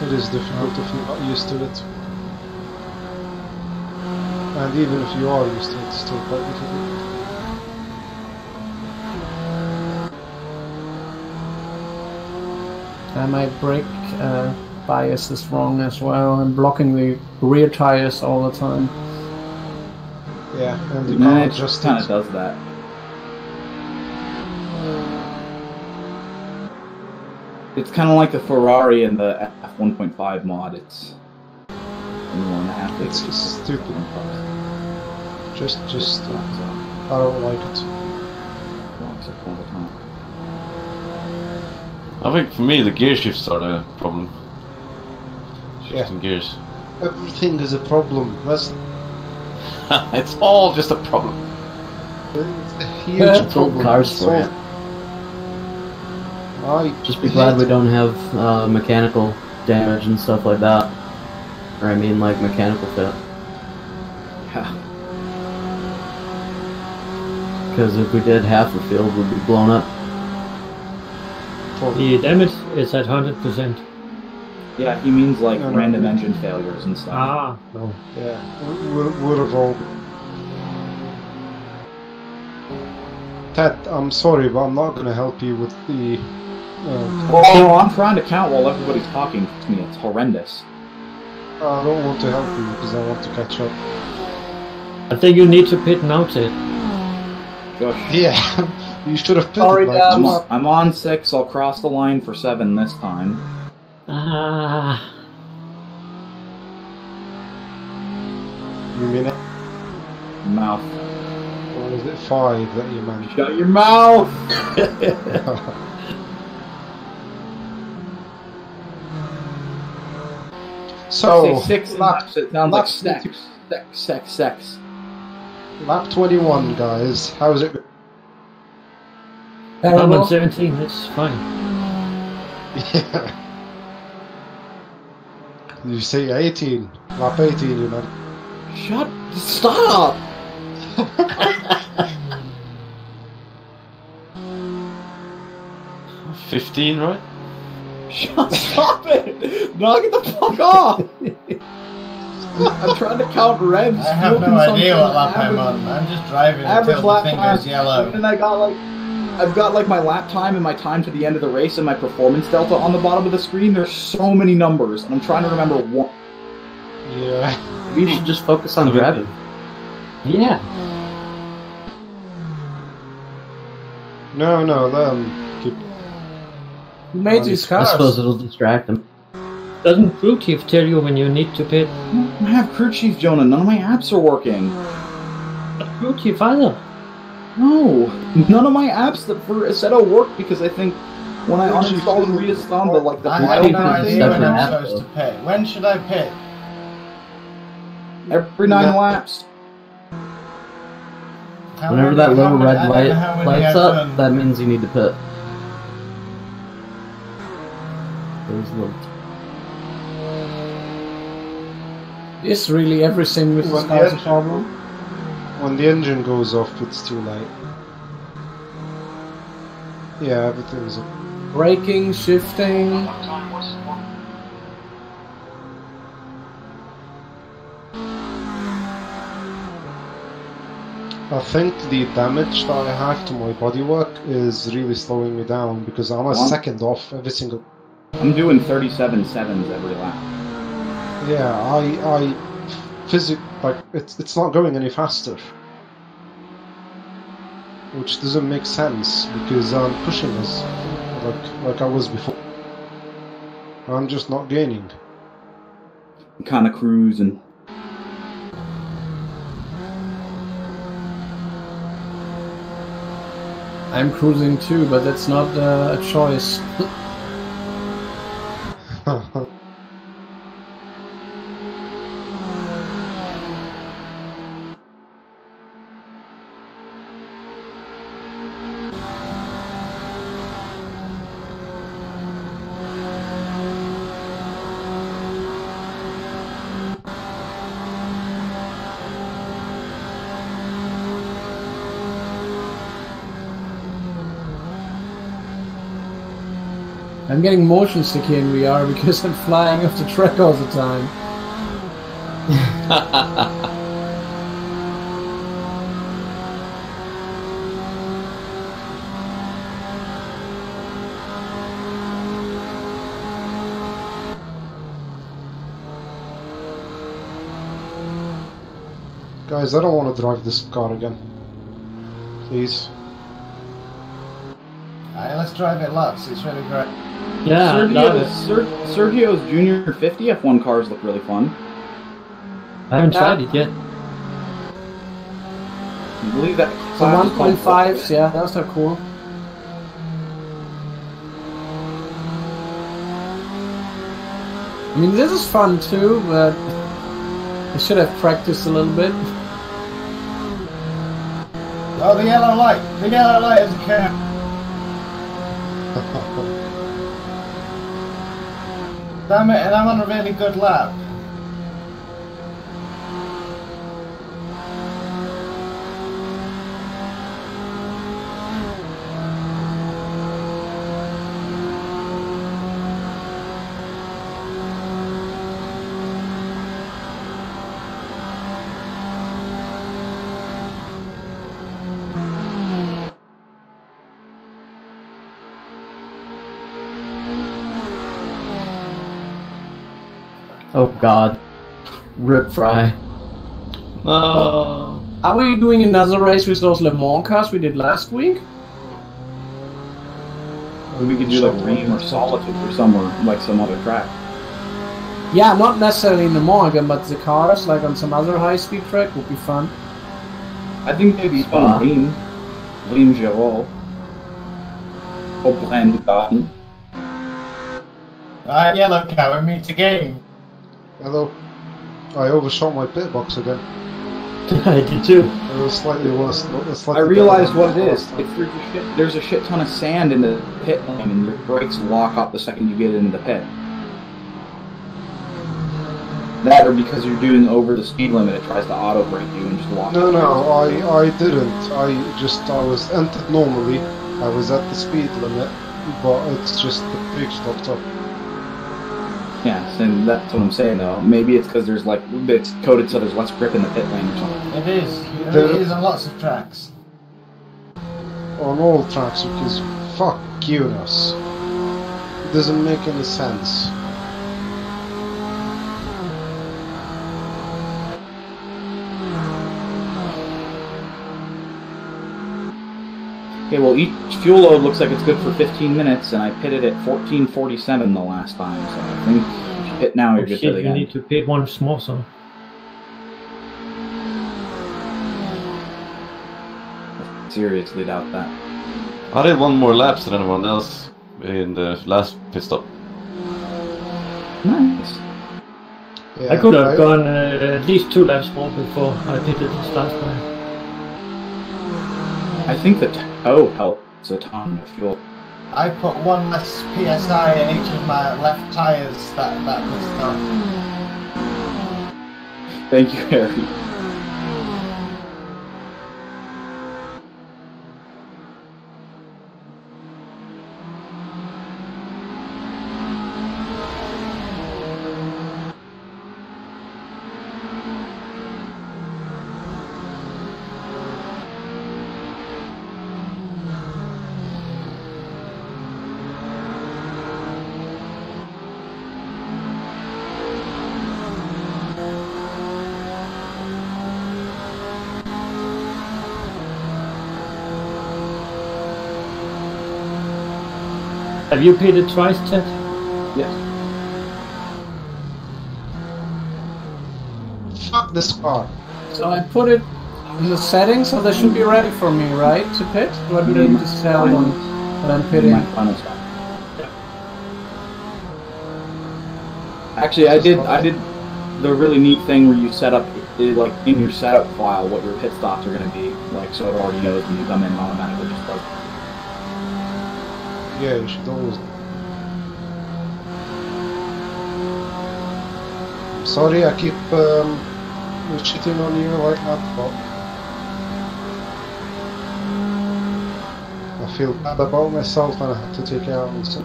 It is difficult if you're not used to it. And even if you are used to it, it's still quite difficult. My brake bias is wrong as well. I'm blocking the rear tires all the time. Yeah, and you It can't just adjust kind of it. does that. It's kind of like the Ferrari and the F1.5 mod. It's 1.5. It's stupid. Just, I don't like it. I think for me the gear shifts are the problem. Shifting gears. Everything is a problem. That's It's all just a problem. it's a huge It's old problem. cars for you. Just be glad we don't have mechanical damage and stuff like that. Or I mean like mechanical fit. Yeah. Because if we did, half the field would be blown up. The damage is at 100%. Yeah, he means like No, random engine failures and stuff. Ah, no. Yeah, would have all. Ted, I'm sorry, but I'm not going to help you with the. Well, I'm trying to count while everybody's talking to me. It's horrendous. I don't want to help you because I want to catch up. I think you need to pit now, Ted. Josh. Yeah, you should have pitted Sorry, like Dad. I'm on 6. I'll cross the line for 7 this time. Ah. You mean it? Mouth. Or is it 5 that you managed? Shut your mouth! So, Say 6 laps. It sounds like sex. lap 21, guys. How's it? I'm on 17, it's fine. Yeah. You say 18. Lap 18, you man. Stop! 15, right? Stop it! Knock it the fuck off! I'm trying to count revs. I have no idea what lap I'm on. I'm just driving Average until the lap thing time. goes yellow. And I've got like my lap time and my time to the end of the race and my performance delta on the bottom of the screen. There's so many numbers, and I'm trying to remember one. Yeah. You should just focus on driving. Yeah. No, keep. Who made these I cars? suppose it'll distract them. Doesn't crew chief tell you when you need to pit? I have crew chief, Jonah. None of my apps are working. Crew chief either. No, none of my apps that for Assetto work because I think when I uninstalled and reinstalled the I file have no idea when I'm Separate supposed to pit. When should I pit? every 9 laps. How Whenever many- that how little many- I red don't light know how many lights I've up, done. that means you need to pit. There's little. Is really everything with this Well, car's a yeah. problem? When the engine goes off, it's too late. Yeah, everything's. Braking, shifting. I think the damage that I have to my bodywork is really slowing me down because I'm a second off every single. I'm doing 37.7s every lap. Yeah, I like it's not going any faster, which doesn't make sense because I'm pushing as like I was before. I'm just not gaining. I'm kind of cruising. I'm cruising too, but that's not a choice. I'm getting motion sick in VR because I'm flying off the track all the time. Guys, I don't want to drive this car again. Please. Alright, let's drive it lots. It's really great. Yeah, I love it. Sergio's Junior 50 F1 cars look really fun. I haven't tried it yet. I believe that. The 1.5s, yeah, those are cool. I mean, this is fun too, but I should have practiced a little bit. Oh, the yellow light! The yellow light is a curve! Damn it, and I'm on a really good lap. Oh god. Rip Fry. No. Are we doing another race with those Le Mans cars we did last week? We could do like Ream or Solitude or somewhere, like some other track. Yeah, not necessarily in Le Mans again, but the cars, like on some other high-speed track, would be fun. I think maybe fun Ream. Ream Girol. Or Blend Garden. Alright, yellow car, we meet again. Hello. I overshot my pit box again. I did too. It was slightly worse. I realized what it is. There's a shit ton of sand in the pit lane, and your brakes lock up the second you get into the pit. That, or because you're doing over the speed limit, it tries to auto brake you and just lock. No, I didn't. I was entered normally. I was at the speed limit, but it's just the brakes locked up. Yeah, and that's what I'm saying though. Maybe it's because there's like it's coded so there's less grip in the pit lane or something. It is. It is on lots of tracks. On all tracks, because fuck you, Russ. It doesn't make any sense. Okay, well each fuel load looks like it's good for 15 minutes, and I pitted at 14:47 the last time, so I think if you pit now, you're good Shit, to the you end. need to pit once more, so. Seriously doubt that. I did one more laps than anyone else in the last pit stop. Nice. Yeah, I could have gone at least 2 laps more before I pitted this last time. I think the toe helps a ton of fuel. I put one less PSI in each of my left tyres that was done. Thank you, Harry. Have you pitted twice, Chet? Yes. Fuck this car. So I put it in the settings, so they should be ready for me, right, to pit? Or do they need to tell them that I'm pitting? My final stop. Actually, I did the really neat thing where you set up, like, in your setup file what your pit stops are going to be, like, so it already knows when you come in and automatically just does. Yeah, you should always. I'm sorry, I keep cheating on you like that, but I feel bad about myself and I have to take it out on some.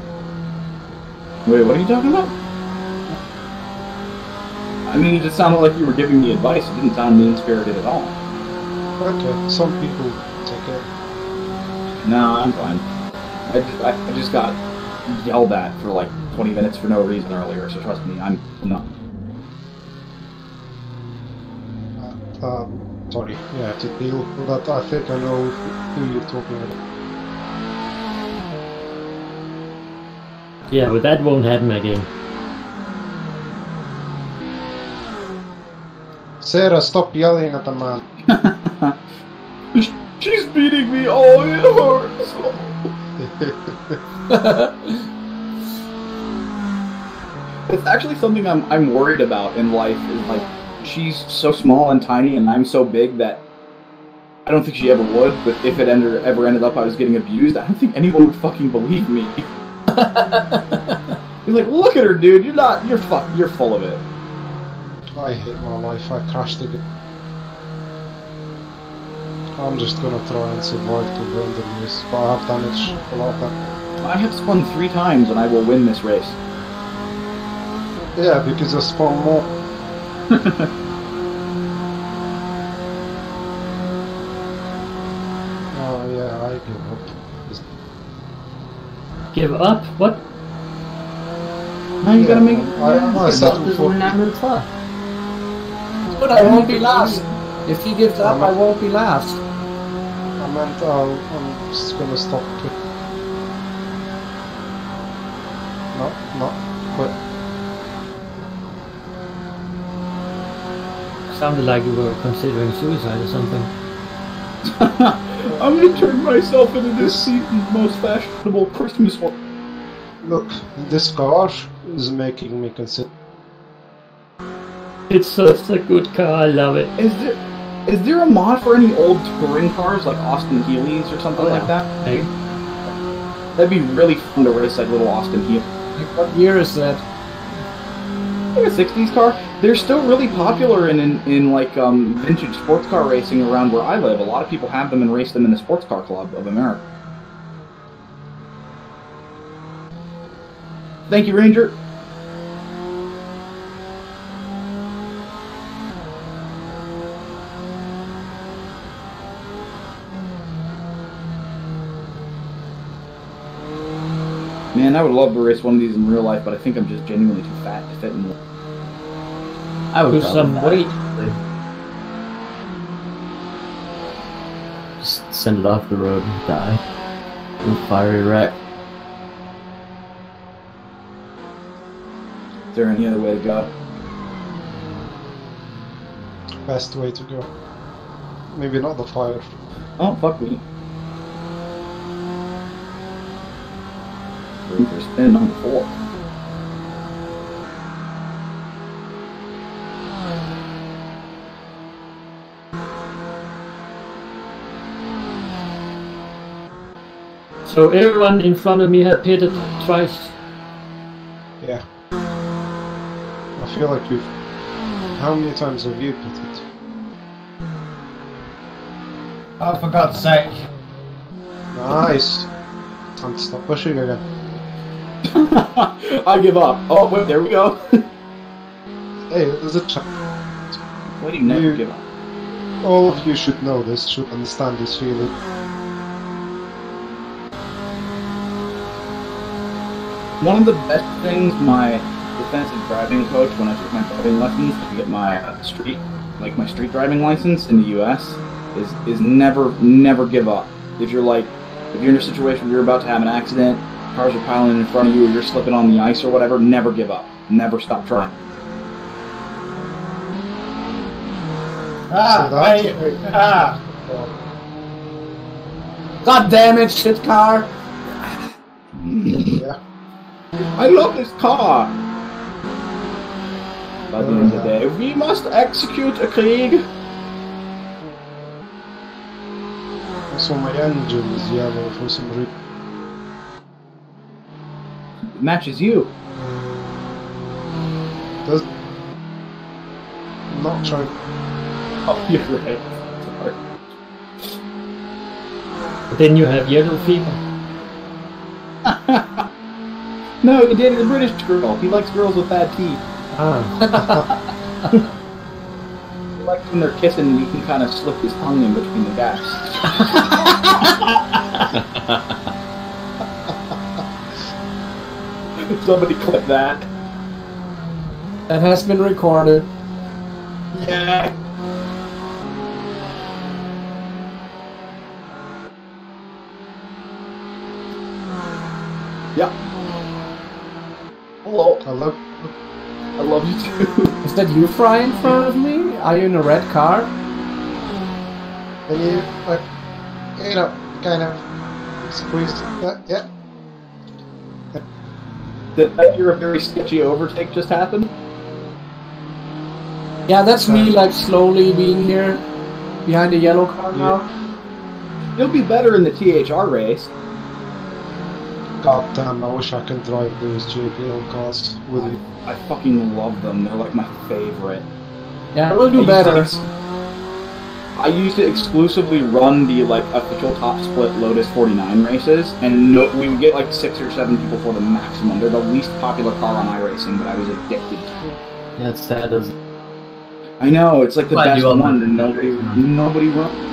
Wait, what are you talking about? I mean, it just sounded like you were giving me advice. It didn't sound mean-spirited at all. Okay, some people take it. No, I'm fine. I just got yelled at for like 20 minutes for no reason earlier, so trust me, I'm not. Sorry, yeah, to deal with that, I think I know who you're talking about. Yeah, but that won't happen again. Sarah, stop yelling at the man. She's beating me. Oh, it hurts. It's actually something I'm worried about in life. Is like she's so small and tiny, and I'm so big that I don't think she ever would. But if it ever ended up I was getting abused, I don't think anyone would fucking believe me. He's like, look at her, dude. You're full of it. I hate my life, I crashed again. I'm just gonna try and survive to win the race, but I have damage a lot of that. I have spun 3 times and I will win this race. Yeah, because I spawn more. Oh yeah, I give up. Give up? What? Now you gotta make... I said There's only 9 minutes left. But I won't be last. If he gives up, I won't be last. I meant I'm just gonna stop it. No, quit. Sounded like you were considering suicide or something. I'm gonna turn myself into this season's most fashionable Christmas one. Look, this car is making me consider. It's such a good car, I love it. Is there a mod for any old touring cars like Austin Healey's or something like that? Hey. That'd be really fun to race like little Austin Healey. Like, what year is that? Like a 60s car. They're still really popular in like vintage sports car racing around where I live. A lot of people have them and race them in the Sports Car Club of America. Thank you, Ranger. Man, I would love to race one of these in real life, but I think I'm just genuinely too fat to fit in one. I would Lose some weight. Just send it off the road and die. In a fiery wreck. Is there any other way to go? Best way to go. Maybe not the fire. Oh, fuck me. Room for spin on the floor. So everyone in front of me had pitted twice. Yeah. I feel like you've... How many times have you pitted? Oh, for God's sake. Nice! Time to stop pushing again. I give up. Oh, wait, there we go. Hey, there's a chance. Why do you never give up? All of you should know this, should understand this feeling. One of the best things my defensive driving coach, when I took my driving lessons to get my street driving license in the U.S., is never give up. If you're in a situation where you're about to have an accident, cars are piling in front of you or you're slipping on the ice or whatever, never give up. Never stop trying. God damn it, shit car! Yeah. I love this car! By the end of the day, we must execute a Krieg! Also, my engine is yellow for some reason. It matches you. Does not try. Oh, you're right. Sorry. But then you have yellow fever. No, he dated a British girl. He likes girls with bad teeth. Ah. He likes when they're kissing and you can kind of slip his tongue in between the gaps. Somebody clip that. That has been recorded. Yeah. Yeah. Hello. Hello. I love you too. Is that you, Fry, in front of me? Are you in a red car? And you, like, you know, kind of squeezed that, yeah. Did you're a very sketchy overtake just happened? Yeah, that's me, like, slowly being here behind the yellow car now. You'll be better in the THR race. God damn, I wish I could drive those JPL cars with you. I fucking love them. They're like my favorite. Yeah, we'll do better. I used to exclusively run the like official top split Lotus 49 races, and we would get like 6 or 7 people for the maximum. They're the least popular car on iRacing, but I was addicted to it. Yeah, it's sad as. I know, it's like the Glad best you one, and nobody runs.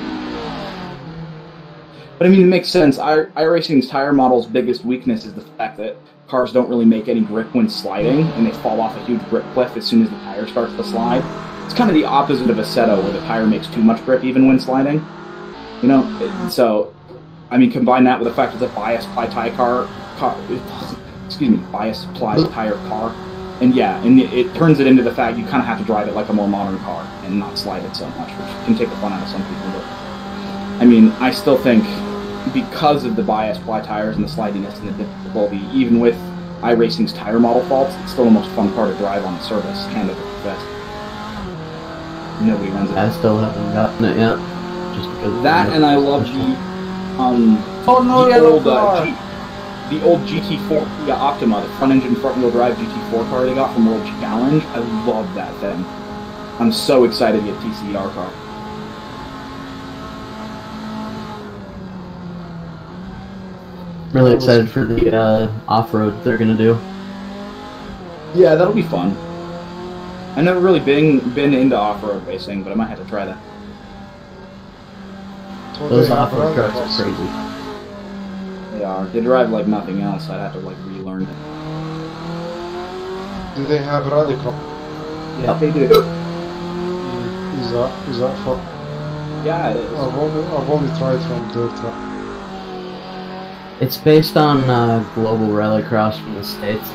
But I mean, it makes sense. iRacing's tire model's biggest weakness is the fact that cars don't really make any grip when sliding, and they fall off a huge grip cliff as soon as the tire starts to slide. It's kind of the opposite of Assetto, where the tire makes too much grip even when sliding. You know, so I mean, combine that with the fact that it's a bias ply tire bias ply tire car, and yeah, and it turns it into the fact you kind of have to drive it like a more modern car and not slide it so much, which can take the fun out of some people. But I mean, I still think because of the bias ply tires and the slidiness and the difficulty, even with iRacing's tire model faults, it's still the most fun car to drive on the service, candidly confessed. Nobody runs it. I still haven't gotten it yet. Just because That and I love the old GT4 Kia Optima, the front engine front wheel drive GT4 car they got from World Challenge. I love that thing. I'm so excited to get TCR car. Really excited for the off-road they're gonna do. Yeah, that'll be fun. I've never really been into off-road racing, but I might have to try that. Those off-road trucks are crazy. They are. They drive like nothing else. I'd have to like relearn it. Do they have rallycross? Yeah, they do. Is that fun? Yeah, it is. I've only tried from dirt track. It's based on Global Rallycross from the States.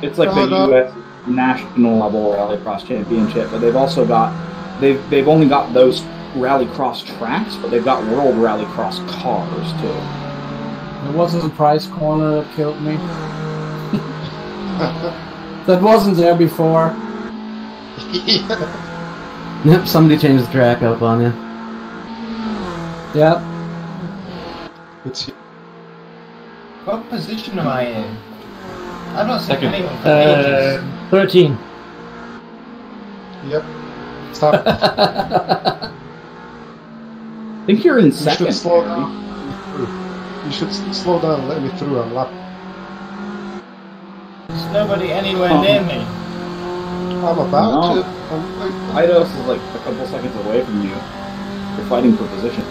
It's like the U.S. national level rallycross championship, but they've also got they've only got those rallycross tracks, but they've got world rallycross cars too. It wasn't the prize corner that killed me. That wasn't there before. Yep, somebody changed the track up on you. Yep. It's What position am I in? I don't see Second. anyone for ages. 13. Yep. Stop. I think you're in You second. should slow Barry. down. You should slow down and let me through and lap. There's nobody anywhere near me. I'm about No. to. Eidos is like a couple seconds away from you. You're fighting for position.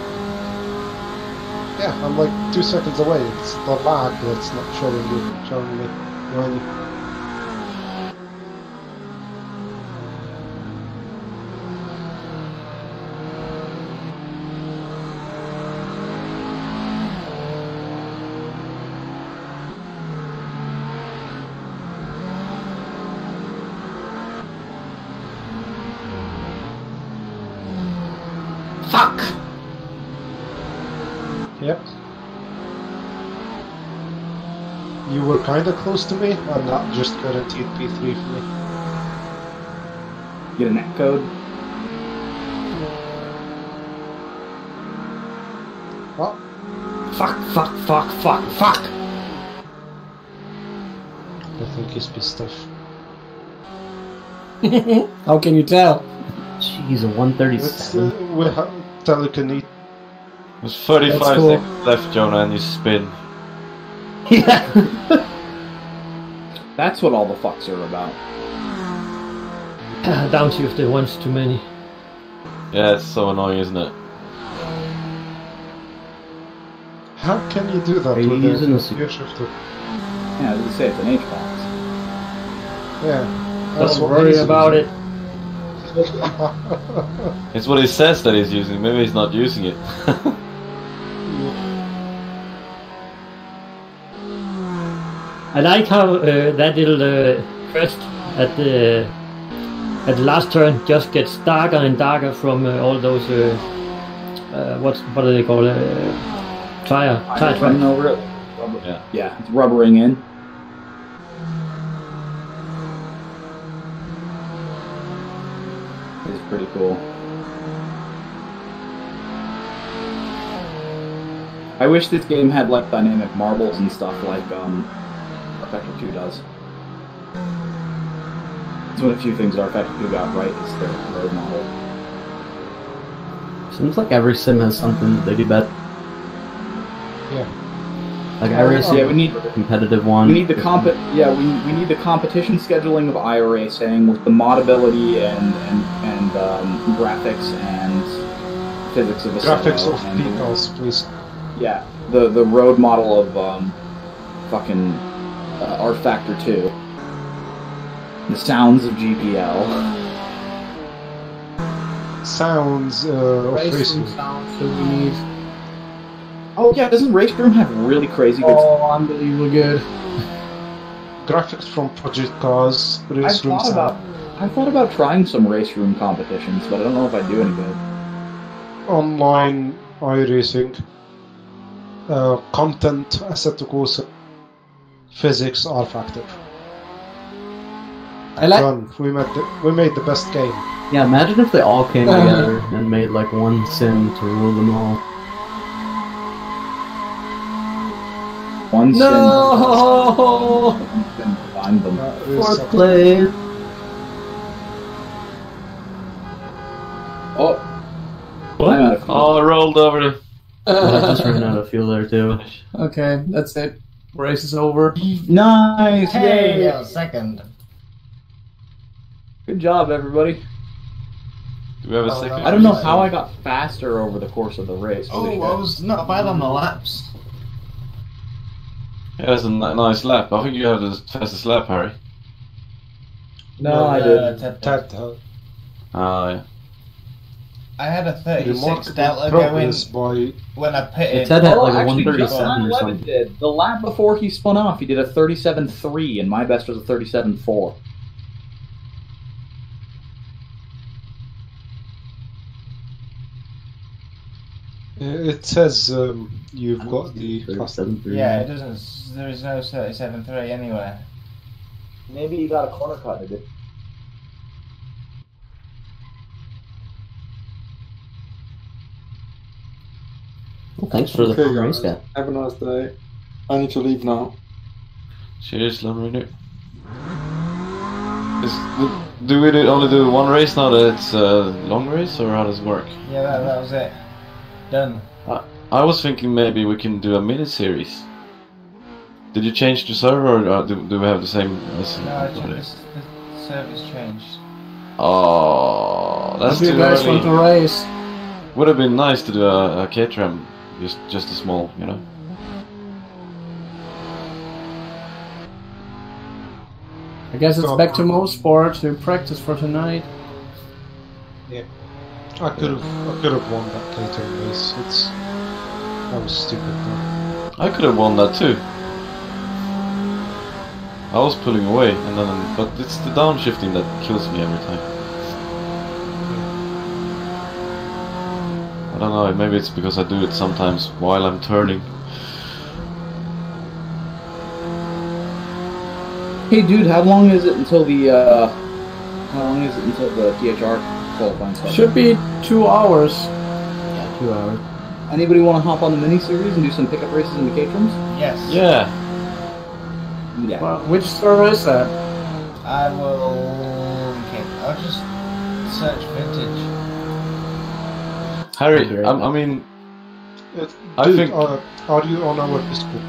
Yeah, I'm like 2 seconds away. It's the lag that's not showing me. When you... Fuck! Yep. You were kinda close to me, and that just guaranteed P3 for me. Get a net code. What? Fuck, fuck, fuck, fuck, fuck! I think he's pissed off. How can you tell? Jeez, a It's, 137. we have telekinetic. There's 35 That's cool. seconds left, Jonah, and you spin. Yeah. That's what all the fucks are about. Downshifted once too many. Yeah, it's so annoying, isn't it? How can you do that Are you with using a the gear shifter? Yeah, as you say, it's an H-box. Yeah. That's Don't what worry he's about it. using. It's what he says that he's using. Maybe he's not using it. I like how that little crest at the last turn just gets darker and darker from all those what do they call it? Tire Running tracks. over it. Yeah. Yeah, it's rubbering in. It's pretty cool. I wish this game had like dynamic marbles and stuff like Vector 2 does. It's one of the few things that Vector 2 got right is their road model. Seems like every sim has something that they do better. Yeah. Like iRacing, Yeah, we need the competitive one. we need the we need the competition scheduling of iRacing with the modability and graphics and physics of a Graphics of and vehicles, please. yeah, the road model of fucking R Factor 2. The sounds of GPL. Sounds of Racing racing. sounds that we need. Oh yeah, doesn't Race Room have really crazy good? Oh, unbelievably good. Graphics from Project Cars, race room sound. I thought about trying some Race Room competitions, but I don't know if I do any good. Online iRacing. Content, Assetto Corsa. Physics, R Factor. I like. Done. We made the best game. Yeah, imagine if they all came together and made like one sim to rule them all. One No! sim combine them. That is Fourth something. place. Oh, What? I'm out of fuel. Oh, I rolled over the... I just ran out of fuel there too. Okay, that's it. Race is over. Nice! Hey, Yay! that was second. Good job, everybody. Do we have a Oh, second? no. I don't know how I got faster over the course of the race. Oh, Holy I shit. was not bad on the laps. Yeah, that's a nice lap. I think you have the fastest lap, Harry. No, I didn't. Ted, Ah, yeah. I had a 36 remarkable delta going progress by when I pitted. Ted had like a actually, 137 John or Levin something. did. The lap before he spun off, he did a 37.3, and my best was a 37.4. It says you've got the 37.3. Yeah, it doesn't. There is no 37.3 anywhere. Maybe he got a corner cut, did it? Well, thanks for the Okay, fun race, guys. guy. Have a nice day. I need to leave now. Cheers, Lamrino. Do we only do one race now that it's a long race, or how does it work? Yeah, that was it. Done. I was thinking maybe we can do a mini-series. Did you change the server, or do we have the same as No, I today? the service changed. Oh, that's If you too guys want to early. race, Would have been nice to do a K-tram, just a small, you know. I guess it's back to Mosport to practice for tonight. I could have won that K-turn race. That was stupid. Though. I could have won that too. I was pulling away, but it's the downshifting that kills me every time. don't know, maybe it's because I do it sometimes while I'm turning. Hey, dude, how long is it until the THR qualifying starts? Should be 2 hours. Yeah, 2 hours. Anybody want to hop on the mini-series and do some pickup races in the Caterhams? Yes. Yeah. Yeah. Well, which server is that? I will. Okay, I'll just search vintage. Harry, I'll be right I back. mean, Dude, I think... are you on our Discord?